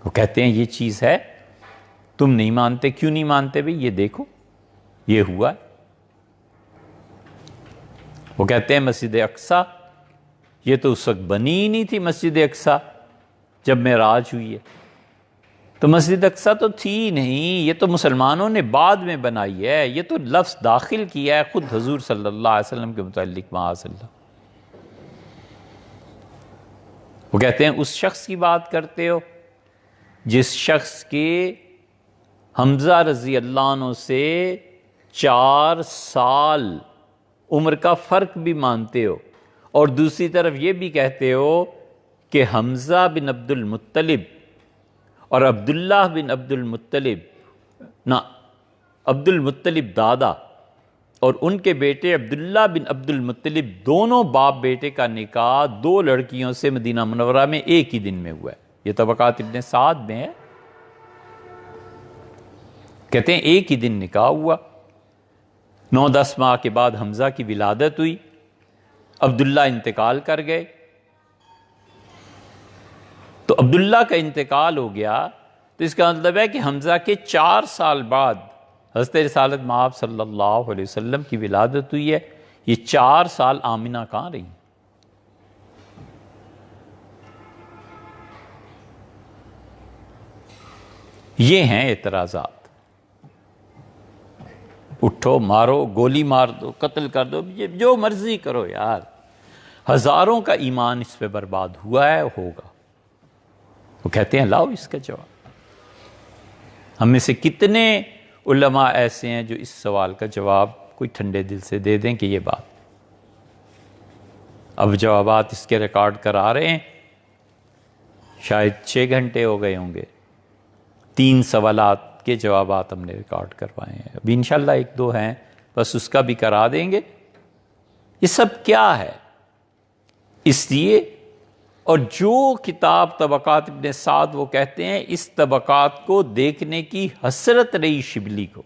وہ کہتے ہیں یہ چیز ہے، تم نہیں مانتے، کیوں نہیں مانتے بھئی؟ یہ دیکھو یہ ہوا ہے۔ وہ کہتے ہیں مسجد اقصیٰ، یہ تو اس وقت بنی ہی نہیں تھی مسجد اقصیٰ جب معراج ہوئی ہے، تو مسجد اقصیٰ تو تھی نہیں، یہ تو مسلمانوں نے بعد میں بنائی ہے، یہ تو لفظ داخل کیا ہے خود حضور صلی اللہ علیہ وسلم کے متعلق، معاذ اللہ۔ وہ کہتے ہیں اس شخص کی بات کرتے ہو جس شخص کے حمزہ رضی اللہ عنہ سے 4 سال عمر کا فرق بھی مانتے ہو، اور دوسری طرف یہ بھی کہتے ہو کہ حمزہ بن عبد المطلب اور عبداللہ بن عبد المطلب، نہ عبد المطلب دادا اور ان کے بیٹے عبداللہ بن عبد المطلب، دونوں باپ بیٹے کا نکاح 2 لڑکیوں سے مدینہ منورہ میں ایک ہی دن میں ہوا ہے۔ یہ طبقات ابن سعد میں ہے، کہتے ہیں ایک ہی دن نکاح ہوا، 9-10 ماہ کے بعد حمزہ کی ولادت ہوئی، عبداللہ انتقال کر گئے۔ تو عبداللہ کا انتقال ہو گیا تو اس کا مطلب ہے کہ حمزہ کے 4 سال بعد حضرت رسالت مآب صلی اللہ علیہ وسلم کی ولادت ہوئی ہے۔ یہ 4 سال آمنہ کہاں رہی؟ یہ ہیں اعتراضات۔ اٹھو، مارو، گولی مار دو، قتل کر دو، جو مرضی کرو یار، ہزاروں کا ایمان اس پہ برباد ہوا ہے، ہوگا۔ وہ کہتے ہیں لاؤ اس کا جواب۔ ہم میں سے کتنے علماء ایسے ہیں جو اس سوال کا جواب کوئی ٹھنڈے دل سے دے دیں کہ یہ بات۔ اب جوابات اس کے ریکارڈ کرا رہے ہیں، شاید 6 گھنٹے ہو گئے ہوں گے، 3 سوالات کے جوابات ہم نے ریکارڈ کروائے ہیں، ابھی انشاءاللہ 1-2 ہیں، بس اس کا بھی کرا دیں گے۔ یہ سب کیا ہے؟ اس لیے، اور جو کتاب طبقات ابن سعد وہ کہتے ہیں اس طبقات کو دیکھنے کی حسرت رہی شبلی کو۔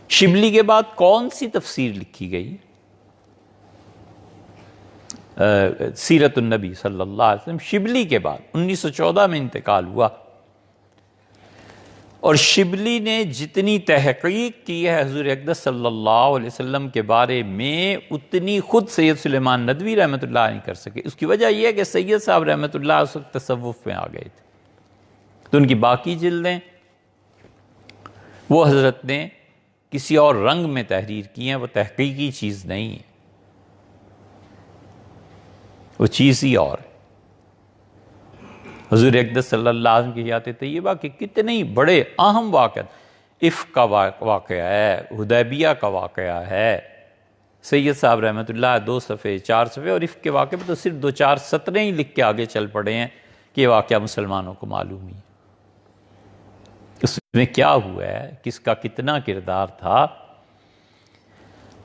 شبلی کے بعد کون سی تفسیر لکھی گئی؟ سیرت النبی صلی اللہ علیہ وسلم شبلی کے بعد 1914 میں انتقال ہوا، اور شبلی نے جتنی تحقیق کی ہے حضور اقدس صلی اللہ علیہ وسلم کے بارے میں اتنی خود سید سلیمان ندوی رحمۃ اللہ نہیں کر سکے۔ اس کی وجہ یہ ہے کہ سید صاحب رحمۃ اللہ اس وقت تصوف میں آ گئے تھے، تو ان کی باقی جلدیں وہ حضرت نے کسی اور رنگ میں تحریر کی ہیں، وہ تحقیقی چیز نہیں ہے، وہ چیز ہی اور ہے۔ حضور اقدس صلی اللہ علیہ وسلم کی حیات طیبہ کے کتنے بڑے اہم واقعات، عفق کا واقعہ ہے، حدیبیہ کا واقعہ ہے، سید صاحب رحمۃ اللہ 2 صفحے 4 صفحے، اور عفق کے واقعے پہ تو صرف 2-4 سطریں ہی لکھ کے آگے چل پڑے ہیں کہ یہ واقعہ مسلمانوں کو معلوم ہی ہے۔ اس میں کیا ہوا ہے، کس کا کتنا کردار تھا،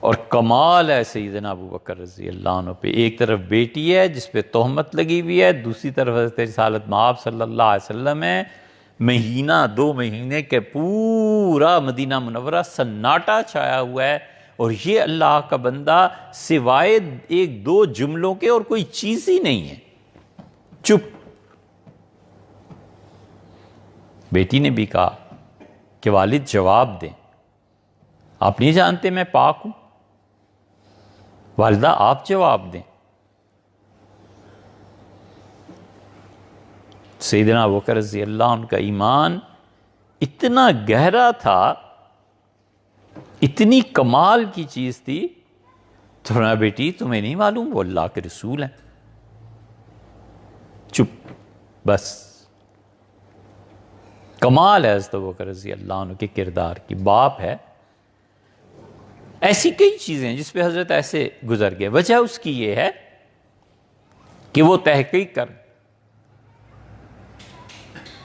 اور کمال ہے سیدنا ابو بکر رضی اللہ عنہ پہ۔ ایک طرف بیٹی ہے جس پہ تہمت لگی ہوئی ہے، دوسری طرف حضرت رسالت مآب صلی اللہ علیہ وسلم ہے، مہینہ 2 مہینے کے پورا مدینہ منورہ سناٹا چھایا ہوا ہے، اور یہ اللہ کا بندہ سوائے 1-2 جملوں کے اور کوئی چیز ہی نہیں ہے، چپ۔ بیٹی نے بھی کہا کہ والد جواب دیں، آپ نہیں جانتے میں پاک ہوں؟ والدہ آپ جواب دیں۔ سیدنا ابو بکر رضی اللہ عنہ کا ایمان اتنا گہرا تھا، اتنی کمال کی چیز تھی، تو نا بیٹی تمہیں نہیں معلوم وہ اللہ کے رسول ہیں؟ چپ، بس۔ کمال ہے حضرت ابو بکر رضی اللہ عنہ کے کردار کی، باپ ہے۔ ایسی کئی چیزیں ہیں جس پہ حضرت ایسے گزر گئے، وجہ اس کی یہ ہے کہ وہ تحقیق کر۔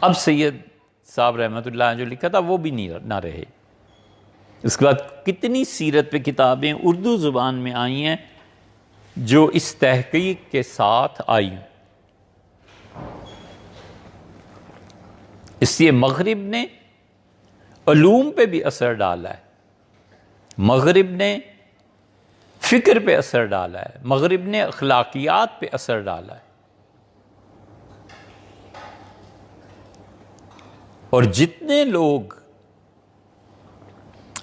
اب سید صاحب رحمۃ اللہ نے جو لکھا تھا وہ بھی نہ رہے۔ اس کے بعد کتنی سیرت پہ کتابیں اردو زبان میں آئی ہیں جو اس تحقیق کے ساتھ آئی۔ اس لیے مغرب نے علوم پہ بھی اثر ڈالا ہے، مغرب نے فکر پہ اثر ڈالا ہے، مغرب نے اخلاقیات پہ اثر ڈالا ہے، اور جتنے لوگ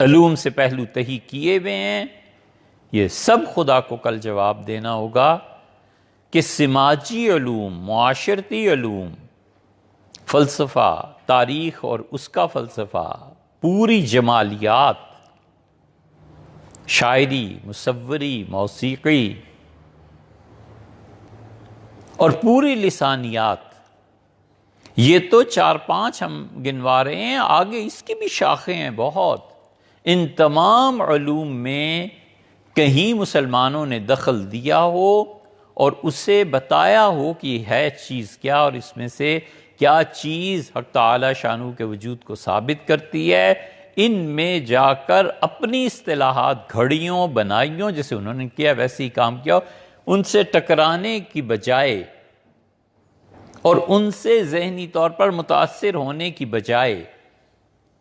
علوم سے پہلو تہی کیے ہوئے ہیں یہ سب خدا کو کل جواب دینا ہوگا کہ سماجی علوم، معاشرتی علوم، فلسفہ، تاریخ اور اس کا فلسفہ، پوری جمالیات، شاعری، مصوری، موسیقی اور پوری لسانیات، یہ تو 4-5 ہم گنوا رہے ہیں، آگے اس کی بھی شاخیں ہیں بہت۔ ان تمام علوم میں کہیں مسلمانوں نے دخل دیا ہو اور اسے بتایا ہو کہ یہ ہے چیز کیا، اور اس میں سے کیا چیز حق تعالی شانہ کے وجود کو ثابت کرتی ہے، ان میں جا کر اپنی اصطلاحات گھڑیوں بنائیوں، جیسے انہوں نے کیا ویسے ہی کام کیا، ان سے ٹکرانے کی بجائے اور ان سے ذہنی طور پر متاثر ہونے کی بجائے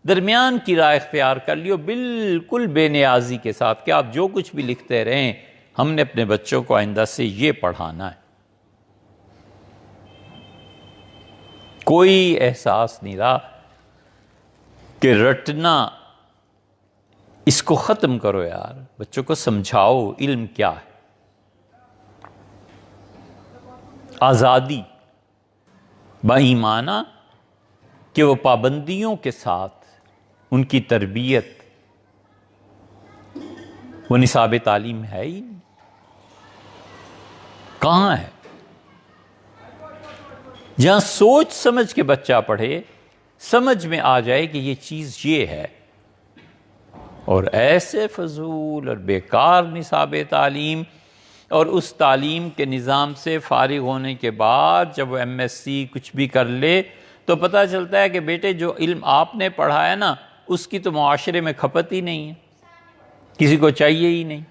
درمیان کی رائے اختیار کر لیو، بالکل بے نیازی کے ساتھ کہ آپ جو کچھ بھی لکھتے رہیں، ہم نے اپنے بچوں کو آئندہ سے یہ پڑھانا ہے۔ کوئی احساس نہیں رہا کہ رٹنا، اس کو ختم کرو یار، بچوں کو سمجھاؤ علم کیا ہے۔ آزادی بائیمانہ کہ وہ پابندیوں کے ساتھ ان کی تربیت، وہ نصاب تعلیم ہے ہی نہیں، کہاں ہے؟ جہاں سوچ سمجھ کے بچہ پڑھے، سمجھ میں آ جائے کہ یہ چیز یہ ہے، اور ایسے فضول اور بیکار نصاب تعلیم، اور اس تعلیم کے نظام سے فارغ ہونے کے بعد جب وہ ایم ایس سی کچھ بھی کر لے تو پتہ چلتا ہے کہ بیٹے جو علم آپ نے پڑھا ہے نا اس کی تو معاشرے میں کھپت ہی نہیں ہے، کسی کو چاہیے ہی نہیں،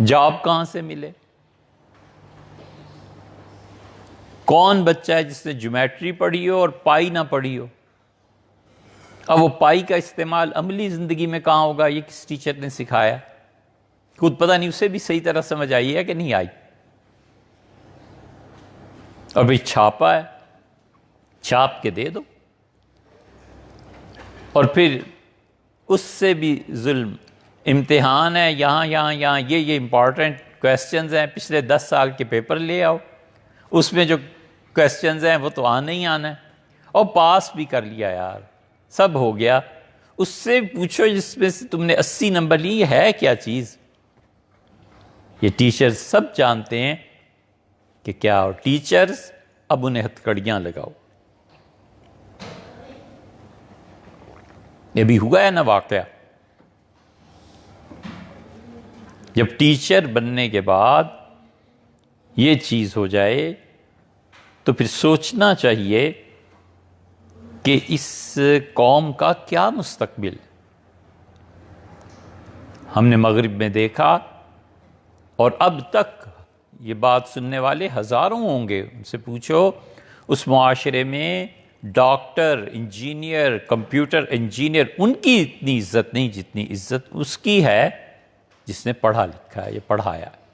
جاب کہاں سے ملے؟ کون بچہ ہے جس نے جیومیٹری پڑھی ہو اور پائی نہ پڑھی ہو؟ اب وہ پائی کا استعمال عملی زندگی میں کہاں ہوگا؟ یہ کس ٹیچر نے سکھایا؟ خود پتہ نہیں اسے بھی صحیح طرح سمجھ آئی ہے کہ نہیں آئی۔ اور بھئی چھاپا ہے، چھاپ کے دے دو، اور پھر اس سے بھی ظلم، امتحان ہے یہاں یہ امپورٹنٹ کویسچنز ہیں، پچھلے 10 سال کے پیپر لے آؤ، اس میں جو کویسچنز ہیں وہ تو آنا ہی آنا ہے، اور پاس بھی کر لیا یار، سب ہو گیا، اس سے پوچھو جس میں سے تم نے 80 نمبر لی، یہ ہے کیا چیز؟ یہ ٹیچرز سب جانتے ہیں کہ کیا ہو، ٹیچرز اب انہیں ہتھکڑیاں لگاؤ۔ یہ بھی ہوا ہے نا واقعہ، جب ٹیچر بننے کے بعد یہ چیز ہو جائے تو پھر سوچنا چاہیے کہ اس قوم کا کیا مستقبل ہے۔ ہم نے مغرب میں دیکھا، اور اب تک یہ بات سننے والے ہزاروں ہوں گے، ان سے پوچھو اس معاشرے میں ڈاکٹر، انجینئر، کمپیوٹر انجینئر، ان کی اتنی عزت نہیں جتنی عزت اس کی ہے جس نے پڑھا لکھا ہے، یہ پڑھایا ہے۔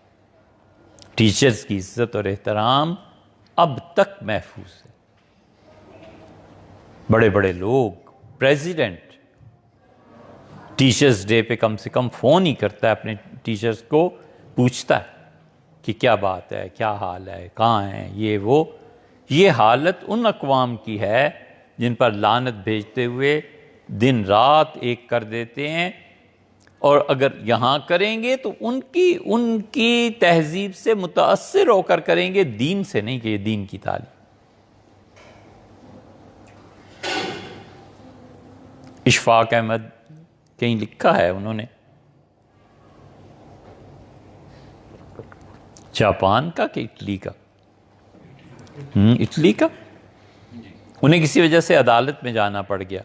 ٹیچرز کی عزت اور احترام اب تک محفوظ ہے۔ بڑے بڑے لوگ، پریزیڈنٹ ٹیچرز ڈے پہ کم سے کم فون ہی کرتا ہے اپنے ٹیچرز کو، پوچھتا ہے کہ کیا بات ہے، کیا حال ہے، کہاں ہیں، یہ وہ۔ یہ حالت ان اقوام کی ہے جن پر لعنت بھیجتے ہوئے دن رات ایک کر دیتے ہیں، اور اگر یہاں کریں گے تو ان کی تہذیب سے متاثر ہو کر کریں گے، دین سے نہیں کہ یہ دین کی تعلیم۔ اشفاق احمد کہیں لکھا ہے انہوں نے، جاپان کا کہ اٹلی کا؟ اٹلی کا۔ انہیں کسی وجہ سے عدالت میں جانا پڑ گیا،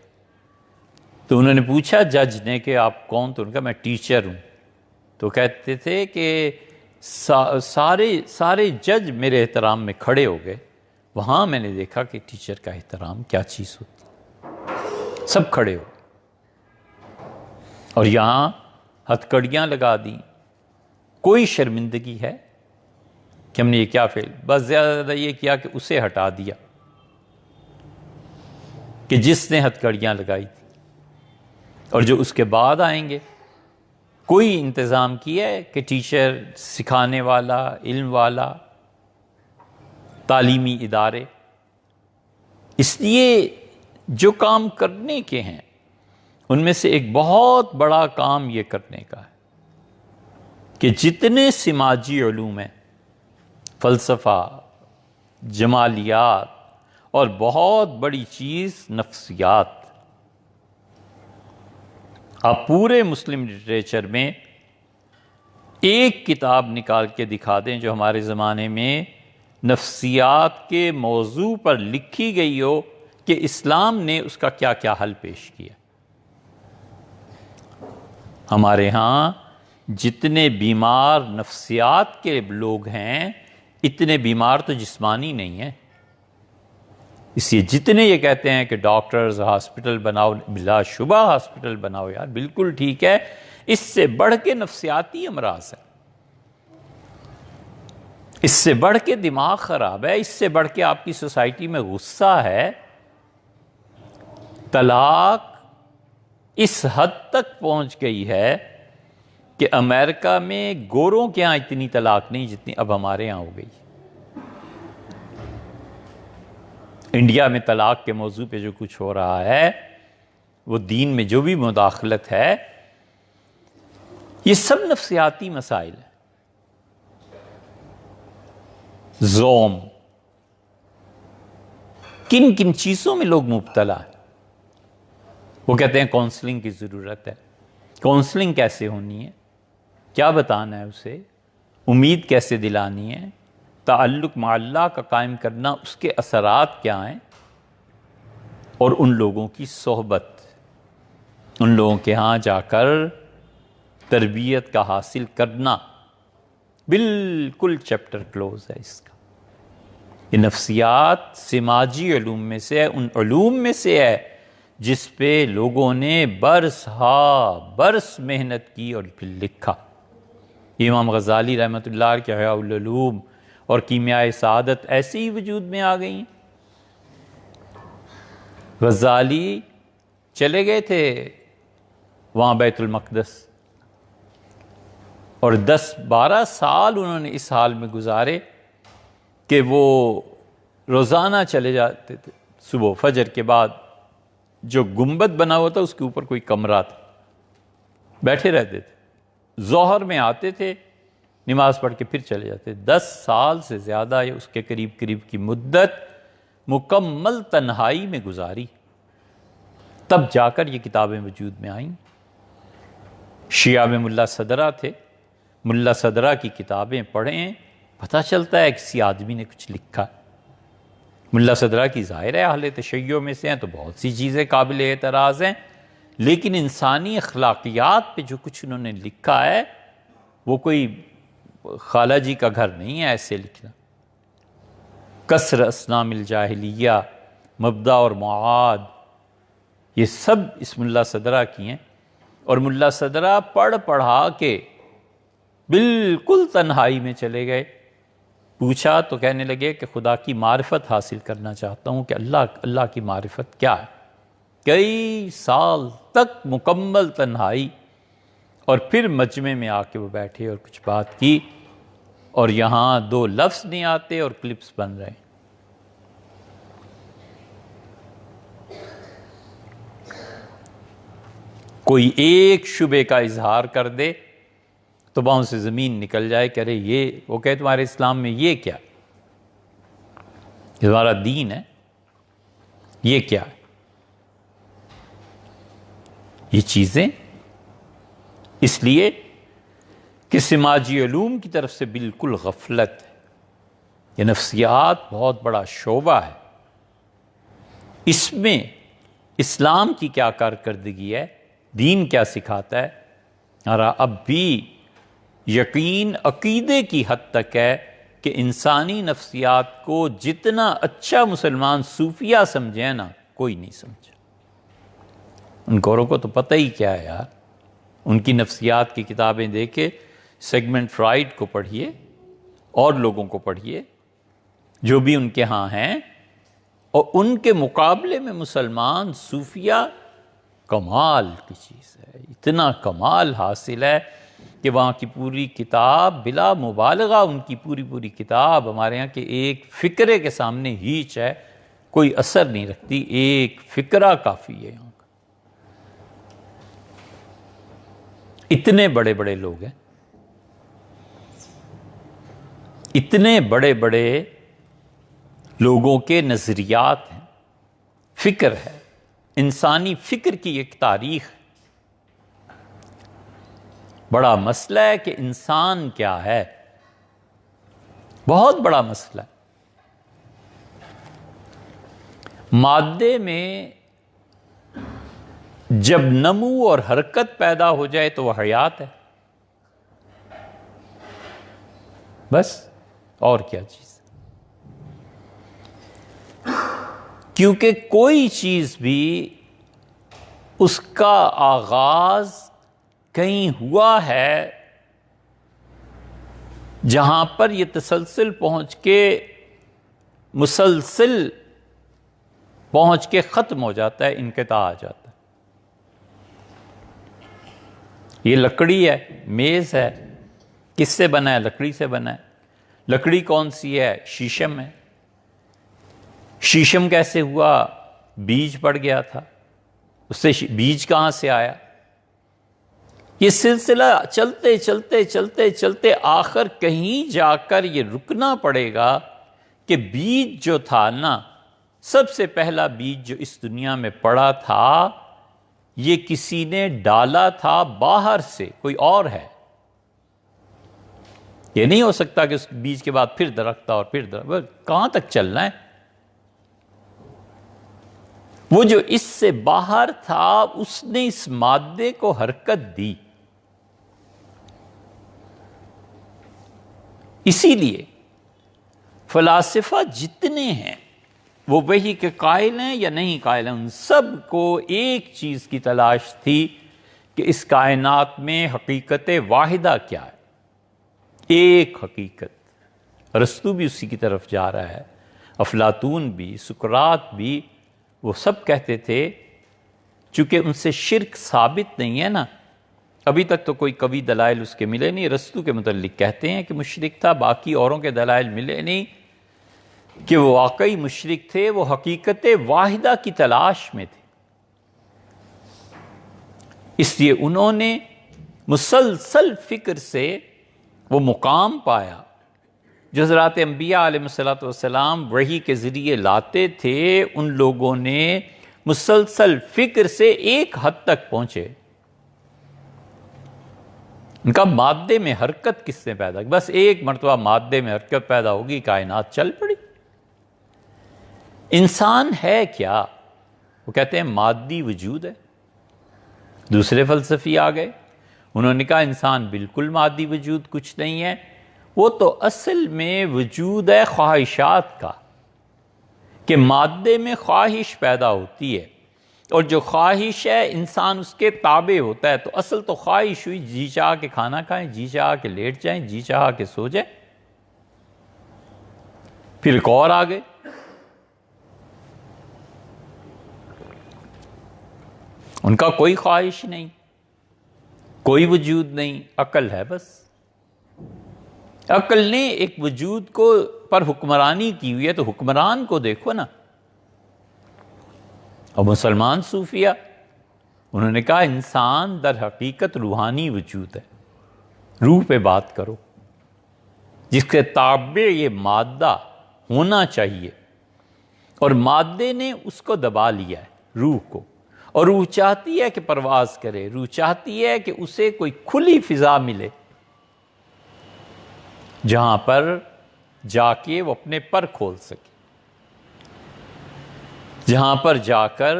تو انہوں نے پوچھا جج نے کہ آپ کون؟ تو ان کا میں ٹیچر ہوں۔ تو کہتے تھے کہ سارے جج میرے احترام میں کھڑے ہو گئے، وہاں میں نے دیکھا کہ ٹیچر کا احترام کیا چیز ہوتی، سب کھڑے ہو، اور یہاں ہتھکڑیاں لگا دیں۔ کوئی شرمندگی ہے کہ ہم نے یہ کیا فیل، بس زیادہ یہ کیا کہ اسے ہٹا دیا کہ جس نے ہتھکڑیاں لگائی تھی، اور جو اس کے بعد آئیں گے کوئی انتظام کیا ہے کہ ٹیچر، سکھانے والا، علم والا، تعلیمی ادارے؟ اس لیے جو کام کرنے کے ہیں ان میں سے ایک بہت بڑا کام یہ کرنے کا ہے کہ جتنے سماجی علوم ہیں، فلسفہ، جمالیات، اور بہت بڑی چیز نفسیات، آپ پورے مسلم لٹریچر میں ایک کتاب نکال کے دکھا دیں جو ہمارے زمانے میں نفسیات کے موضوع پر لکھی گئی ہو کہ اسلام نے اس کا کیا کیا حل پیش کیا۔ ہمارے ہاں جتنے بیمار نفسیات کے لوگ ہیں اتنے بیمار تو جسمانی نہیں ہیں۔ اس لیے جتنے یہ کہتے ہیں کہ ڈاکٹرز ہاسپٹل بناؤ، بلا شبہ ہاسپٹل بناؤ یار، بالکل ٹھیک ہے، اس سے بڑھ کے نفسیاتی امراض ہے، اس سے بڑھ کے دماغ خراب ہے، اس سے بڑھ کے آپ کی سوسائٹی میں غصہ ہے۔ طلاق اس حد تک پہنچ گئی ہے کہ امریکہ میں گوروں کے ہاں اتنی طلاق نہیں جتنی اب ہمارے ہاں ہو گئی۔ انڈیا میں طلاق کے موضوع پہ جو کچھ ہو رہا ہے، وہ دین میں جو بھی مداخلت ہے، یہ سب نفسیاتی مسائل ہیں۔ زوم، کن کن چیزوں میں لوگ مبتلا ہیں؟ وہ کہتے ہیں کونسلنگ کی ضرورت ہے۔ کونسلنگ کیسے ہونی ہے؟ کیا بتانا ہے اسے؟ امید کیسے دلانی ہے؟ تعلق مع اللہ کا قائم کرنا، اس کے اثرات کیا ہیں؟ اور ان لوگوں کی صحبت، ان لوگوں کے ہاں جا کر تربیت کا حاصل کرنا، بالکل چیپٹر کلوز ہے اس کا۔ یہ نفسیات سماجی علوم میں سے ہے، ان علوم میں سے ہے جس پہ لوگوں نے برس ہا برس محنت کی اور پھر لکھا۔ امام غزالی رحمۃ اللہ علیہ کے احیاء العلوم اور کیمیاء سعادت ایسے ہی وجود میں آ گئی ہیں۔ غزالی چلے گئے تھے وہاں بیت المقدس، اور 10-12 سال انہوں نے اس حال میں گزارے کہ وہ روزانہ چلے جاتے تھے۔ صبح فجر کے بعد جو گنبد بنا ہوا تھا اس کے اوپر کوئی کمرہ تھا، بیٹھے رہتے تھے، ظہر میں آتے تھے، نماز پڑھ کے پھر چلے جاتے۔ 10 سال سے زیادہ یا اس کے قریب کی مدت مکمل تنہائی میں گزاری، تب جا کر یہ کتابیں وجود میں آئیں۔ شیعہ میں ملا صدرہ تھے، ملا صدرہ کی کتابیں پڑھیں، پتہ چلتا ہے کسی آدمی نے کچھ لکھا۔ ملا صدرہ کی ظاہر ہے اہل تشیع میں سے ہیں تو بہت سی چیزیں قابل اعتراض ہیں، لیکن انسانی اخلاقیات پہ جو کچھ انہوں نے لکھا ہے وہ کوئی خالہ جی کا گھر نہیں ہے ایسے لکھنا۔ کسر اصنام الجاہلیہ، مبدأ اور معاد، یہ سب اس ملا صدرہ کی ہیں۔ اور ملا صدرہ پڑھا کے بالکل تنہائی میں چلے گئے۔ پوچھا تو کہنے لگے کہ خدا کی معرفت حاصل کرنا چاہتا ہوں، کہ اللہ کی معرفت کیا ہے۔ کئی سال تک مکمل تنہائی، اور پھر مجمع میں آ کے وہ بیٹھے اور کچھ بات کی، اور یہاں 2 لفظ نہیں آتے اور کلپس بن رہے ہیں۔ کوئی ایک شبے کا اظہار کر دے تو باہوں سے زمین نکل جائے کہ ارے یہ، وہ کہے تمہارے اسلام میں یہ کیا، یہ تمہارا دین ہے، یہ کیا ہے؟ یہ چیزیں اس لیے کہ سماجی علوم کی طرف سے بالکل غفلت ہے۔ یہ نفسیات بہت بڑا شعبہ ہے، اس میں اسلام کی کیا کارکردگی ہے، دین کیا سکھاتا ہے، اور اب بھی یقین عقیدے کی حد تک ہے کہ انسانی نفسیات کو جتنا اچھا مسلمان صوفیہ سمجھے نا، کوئی نہیں سمجھا۔ ان گوروں کو تو پتہ ہی کیا ہے یار، ان کی نفسیات کی کتابیں دیکھے، سیگمنٹ فرائیڈ کو پڑھیے اور لوگوں کو پڑھیے جو بھی ان کے ہاں ہیں، اور ان کے مقابلے میں مسلمان صوفیہ کمال کی چیز ہے، اتنا کمال حاصل ہے کہ وہاں کی پوری کتاب بلا مبالغہ، ان کی پوری کتاب ہمارے یہاں کے ایک فکرے کے سامنے ہیچ ہے، کوئی اثر نہیں رکھتی، ایک فکرہ کافی ہے یہاں کا۔ اتنے بڑے بڑے لوگ ہیں، اتنے بڑے بڑے لوگوں کے نظریات ہیں، فکر ہے، انسانی فکر کی ایک تاریخ۔ بڑا مسئلہ ہے کہ انسان کیا ہے، بہت بڑا مسئلہ ہے۔ مادے میں جب نمو اور حرکت پیدا ہو جائے تو وہ حیات ہے، بس، اور کیا چیز؟ کیونکہ کوئی چیز بھی اس کا آغاز کہیں ہوا ہے جہاں پر یہ تسلسل پہنچ کے مسلسل پہنچ کے ختم ہو جاتا ہے، انقطاع آ جاتا ہے۔ یہ لکڑی ہے، میز ہے، کس سے بنا ہے؟ لکڑی سے بنا ہے۔ لکڑی کون سی ہے؟ شیشم ہے۔ شیشم کیسے ہوا؟ بیج پڑ گیا تھا، اس سے بیج کہاں سے آیا؟ یہ سلسلہ چلتے چلتے چلتے چلتے آخر کہیں جا کر یہ رکنا پڑے گا کہ بیج جو تھا نا، سب سے پہلا بیج جو اس دنیا میں پڑا تھا، یہ کسی نے ڈالا تھا باہر سے، کوئی اور ہے۔ یہ نہیں ہو سکتا کہ اس بیج کے بعد پھر درخت اور پھر درخت، کہاں تک چلنا ہے؟ وہ جو اس سے باہر تھا اس نے اس مادے کو حرکت دی. اسی لیے فلاسفہ جتنے ہیں وہ وحی کے قائل ہیں یا نہیں قائل ہیں، ان سب کو ایک چیز کی تلاش تھی کہ اس کائنات میں حقیقت واحدہ کیا ہے، ایک حقیقت. ارسطو بھی اسی کی طرف جا رہا ہے، افلاطون بھی، سقراط بھی، وہ سب کہتے تھے. چونکہ ان سے شرک ثابت نہیں ہے نا، ابھی تک تو کوئی قوی دلائل اس کے ملے نہیں. ارسطو کے متعلق کہتے ہیں کہ مشرک تھا، باقی اوروں کے دلائل ملے نہیں کہ وہ واقعی مشرک تھے، وہ حقیقت واحدہ کی تلاش میں تھے. اس لیے انہوں نے مسلسل فکر سے وہ مقام پایا جو حضرات انبیاء علیہ السلام وحی کے ذریعے لاتے تھے. ان لوگوں نے مسلسل فکر سے ایک حد تک پہنچے. ان کا مادے میں حرکت کس نے پیدا کی؟ بس ایک مرتبہ مادے میں حرکت پیدا ہوگی، کائنات چل پڑی. انسان ہے کیا؟ وہ کہتے ہیں مادی وجود ہے. دوسرے فلسفی آ گئے، انہوں نے کہا انسان بالکل مادی وجود کچھ نہیں ہے، وہ تو اصل میں وجود ہے خواہشات کا، کہ مادے میں خواہش پیدا ہوتی ہے، اور جو خواہش ہے انسان اس کے تابع ہوتا ہے. تو اصل تو خواہش ہوئی جی چاہ کے کھانا کھائیں، جی چاہ کے لیٹ جائیں، جی چاہ کے سو جائیں. پھر ایک اور آ گئے، ان کا کوئی خواہش نہیں، کوئی وجود نہیں، عقل ہے بس. عقل نے ایک وجود کو پر حکمرانی کی ہوئی ہے، تو حکمران کو دیکھو نا. اور مسلمان صوفیہ انہوں نے کہا انسان در حقیقت روحانی وجود ہے. روح پہ بات کرو، جس کے تابع یہ مادہ ہونا چاہیے، اور مادے نے اس کو دبا لیا ہے روح کو. اور روح چاہتی ہے کہ پرواز کرے، روح چاہتی ہے کہ اسے کوئی کھلی فضا ملے جہاں پر جا کے وہ اپنے پر کھول سکے، جہاں پر جا کر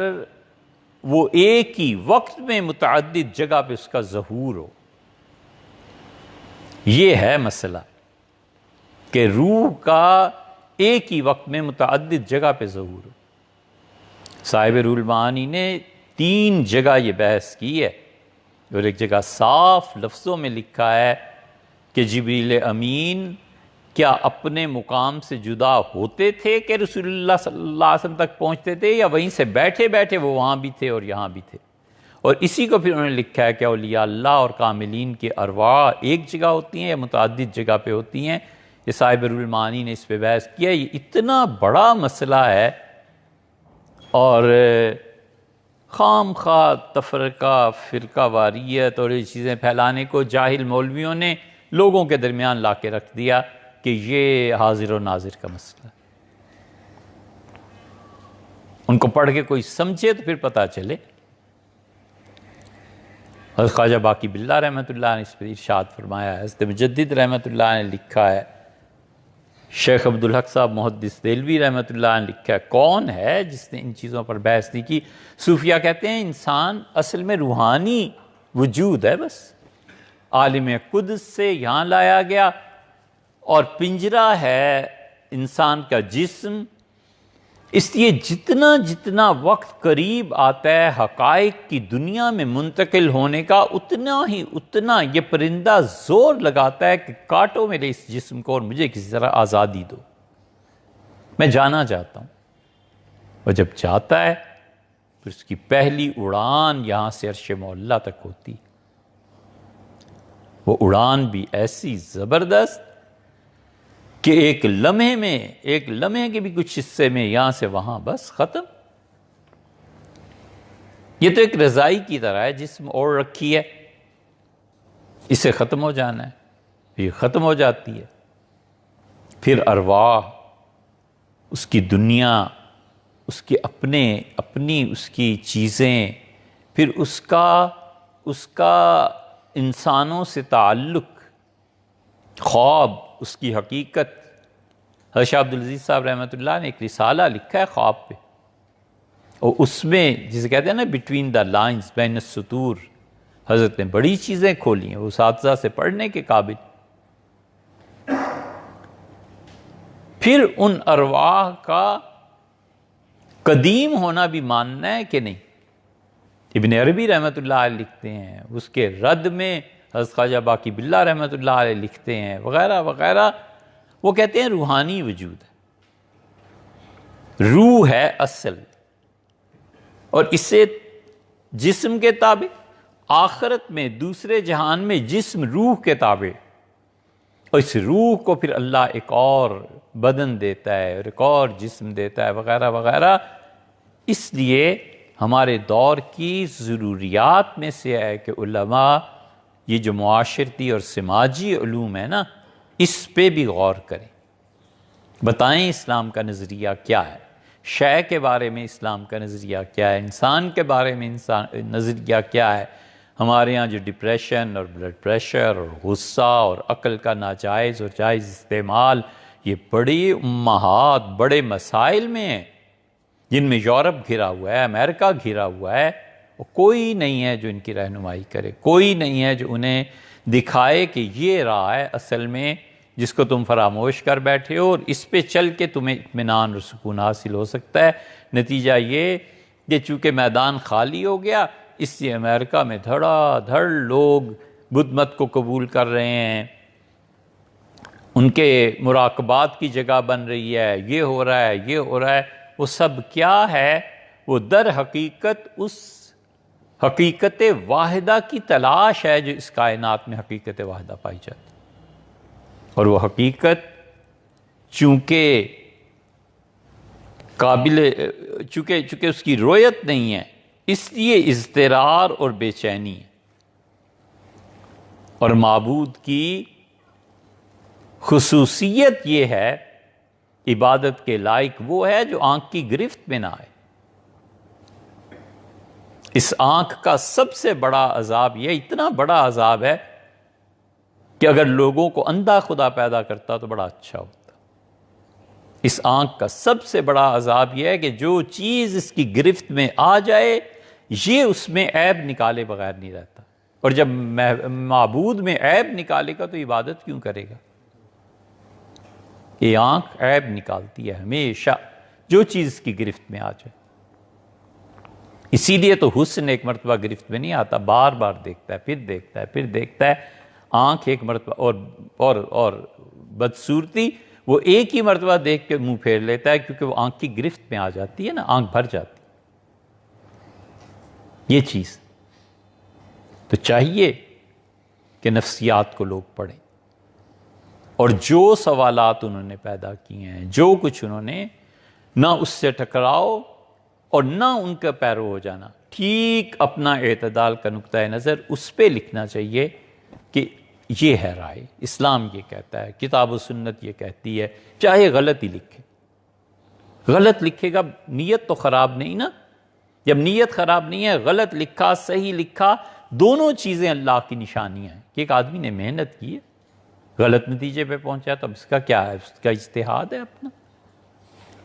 وہ ایک ہی وقت میں متعدد جگہ پہ اس کا ظہور ہو. یہ ہے مسئلہ کہ روح کا ایک ہی وقت میں متعدد جگہ پہ ظہور ہو. صاحب روح المعانی نے 3 جگہ یہ بحث کی ہے، اور ایک جگہ صاف لفظوں میں لکھا ہے کہ جبریل امین کیا اپنے مقام سے جدا ہوتے تھے کہ رسول اللہ صلی اللہ علیہ وسلم تک پہنچتے تھے، یا وہیں سے بیٹھے بیٹھے وہ وہاں بھی تھے اور یہاں بھی تھے. اور اسی کو پھر انہوں نے لکھا ہے کہ اولیاء اللہ اور کاملین کے ارواح ایک جگہ ہوتی ہیں یا متعدد جگہ پہ ہوتی ہیں. یہ صاحب روح المعانی نے اس پہ بحث کیا. یہ اتنا بڑا مسئلہ ہے، اور خام خواہ تفرقہ، فرقہ واریت اور یہ چیزیں پھیلانے کو جاہل مولویوں نے لوگوں کے درمیان لا کے رکھ دیا کہ یہ حاضر و ناظر کا مسئلہ ہے. ان کو پڑھ کے کوئی سمجھے تو پھر پتہ چلے. حضرت خواجہ باقی باللہ رحمۃ اللہ نے اس پر ارشاد فرمایا ہے. حضرت مجدد رحمۃ اللہ نے لکھا ہے، شیخ عبدالحق صاحب محدث دہلوی رحمۃ اللہ نے لکھا ہے، کون ہے جس نے ان چیزوں پر بحث نہیں کی؟ صوفیہ کہتے ہیں انسان اصل میں روحانی وجود ہے بس، عالم قدس سے یہاں لایا گیا، اور پنجرہ ہے انسان کا جسم. اس لیے جتنا جتنا وقت قریب آتا ہے حقائق کی دنیا میں منتقل ہونے کا، اتنا یہ پرندہ زور لگاتا ہے کہ کاٹو میرے اس جسم کو اور مجھے کسی طرح آزادی دو، میں جانا چاہتا ہوں. اور جب جاتا ہے پھر اس کی پہلی اڑان یہاں سے عرش معلیٰ تک ہوتی. وہ اڑان بھی ایسی زبردست کہ ایک لمحے کے بھی کچھ حصے میں یہاں سے وہاں بس ختم. یہ تو ایک رضائی کی طرح ہے، جسم اوڑھ رکھی ہے، اسے ختم ہو جانا ہے، یہ ختم ہو جاتی ہے. پھر ارواح، اس کی دنیا، اس کی اپنی اس کی چیزیں، پھر اس کا انسانوں سے تعلق، خواب، اس کی حقیقت. حضرت شاہ عبدالعزیز صاحب رحمۃ اللہ نے ایک رسالہ لکھا ہے خواب پہ. اور اس میں جسے کہتے ہیں نا بٹوین دا لائنز، بین السطور، حضرت نے بڑی چیزیں کھولی ہیں، وہ اساتذہ سے پڑھنے کے قابل۔ پھر ان ارواح کا قدیم ہونا بھی ماننا ہے کہ نہیں؟ ابن عربی رحمۃ اللہ علیہ لکھتے ہیں، اس کے رد میں حضرت خواجہ باقی باللہ رحمۃ اللہ علیہ لکھتے ہیں وغیرہ وغیرہ، وہ کہتے ہیں روحانی وجود ہے، روح ہے اصل، اور اس سے جسم کے تابع، آخرت میں دوسرے جہان میں جسم روح کے تابع، اور اس روح کو پھر اللہ ایک اور بدن دیتا ہے اور ایک اور جسم دیتا ہے وغیرہ وغیرہ۔ اس لیے ہمارے دور کی ضروریات میں سے ہے کہ علماء یہ جو معاشرتی اور سماجی علوم ہے نا، اس پہ بھی غور کریں، بتائیں اسلام کا نظریہ کیا ہے، شے کے بارے میں اسلام کا نظریہ کیا ہے، انسان کے بارے میں نظریہ کیا ہے۔ ہمارے ہاں جو ڈپریشن اور بلڈ پریشر اور غصہ اور عقل کا ناجائز اور جائز استعمال، یہ بڑی امہات بڑے مسائل میں ہیں، جن میں یورپ گھرا ہوا ہے، امریکہ گھرا ہوا ہے، اور کوئی نہیں ہے جو ان کی رہنمائی کرے، کوئی نہیں ہے جو انہیں دکھائے کہ یہ راہ ہے اصل میں جس کو تم فراموش کر بیٹھے ہو، اور اس پہ چل کے تمہیں اطمینان اور سکون حاصل ہو سکتا ہے۔ نتیجہ یہ کہ چونکہ میدان خالی ہو گیا، اس لیے امریکہ میں دھڑا دھڑ لوگ بدھ مت کو قبول کر رہے ہیں، ان کے مراقبات کی جگہ بن رہی ہے، یہ ہو رہا ہے، یہ ہو رہا ہے۔ وہ سب کیا ہے؟ وہ در حقیقت اس حقیقت واحدہ کی تلاش ہے جو اس کائنات میں حقیقت واحدہ پائی جاتی ہے، اور وہ حقیقت چونکہ چونکہ اس کی رویت نہیں ہے، اس لیے اضطرار اور بے چینی ہے۔ اور معبود کی خصوصیت یہ ہے، عبادت کے لائق وہ ہے جو آنکھ کی گرفت میں نہ آئے۔ اس آنکھ کا سب سے بڑا عذاب یہ اتنا بڑا عذاب ہے کہ اگر لوگوں کو اندھا خدا پیدا کرتا تو بڑا اچھا ہوتا۔ اس آنکھ کا سب سے بڑا عذاب یہ ہے کہ جو چیز اس کی گرفت میں آ جائے، یہ اس میں عیب نکالے بغیر نہیں رہتا، اور جب معبود میں عیب نکالے گا تو عبادت کیوں کرے گا؟ یہ آنکھ عیب نکالتی ہے ہمیشہ، جو چیز اس کی گرفت میں آ جائے۔ اسی لیے تو حسن ایک مرتبہ گرفت میں نہیں آتا، بار بار دیکھتا ہے، پھر دیکھتا ہے، پھر دیکھتا ہے۔ آنکھ ایک مرتبہ اور بدصورتی وہ ایک ہی مرتبہ دیکھ کے منہ پھیر لیتا ہے، کیونکہ وہ آنکھ کی گرفت میں آ جاتی ہے نا، آنکھ بھر جاتی۔ یہ چیز تو چاہیے کہ نفسیات کو لوگ پڑھیں، اور جو سوالات انہوں نے پیدا کیے ہیں، جو کچھ انہوں نے، نہ اس سے ٹکراؤ اور نہ ان کا پیرو ہو جانا، ٹھیک اپنا اعتدال کا نقطہ نظر اس پہ لکھنا چاہیے کہ یہ ہے رائے، اسلام یہ کہتا ہے، کتاب و سنت یہ کہتی ہے، چاہے غلط ہی لکھے۔ غلط لکھے گا نیت تو خراب نہیں نا؟ جب نیت خراب نہیں ہے، غلط لکھا صحیح لکھا، دونوں چیزیں اللہ کی نشانیاں ہیں کہ ایک آدمی نے محنت کی ہے، غلط نتیجے پہ پہنچا تو اب اس کا کیا ہے؟ اس کا اجتہاد ہے اپنا،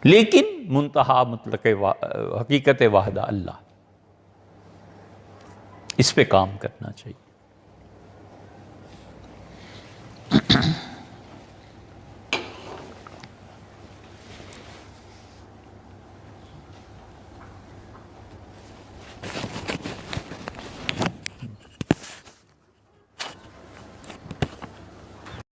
لیکن منتہا مطلق حقیقت واحدہ اللہ، اس پہ کام کرنا چاہیے۔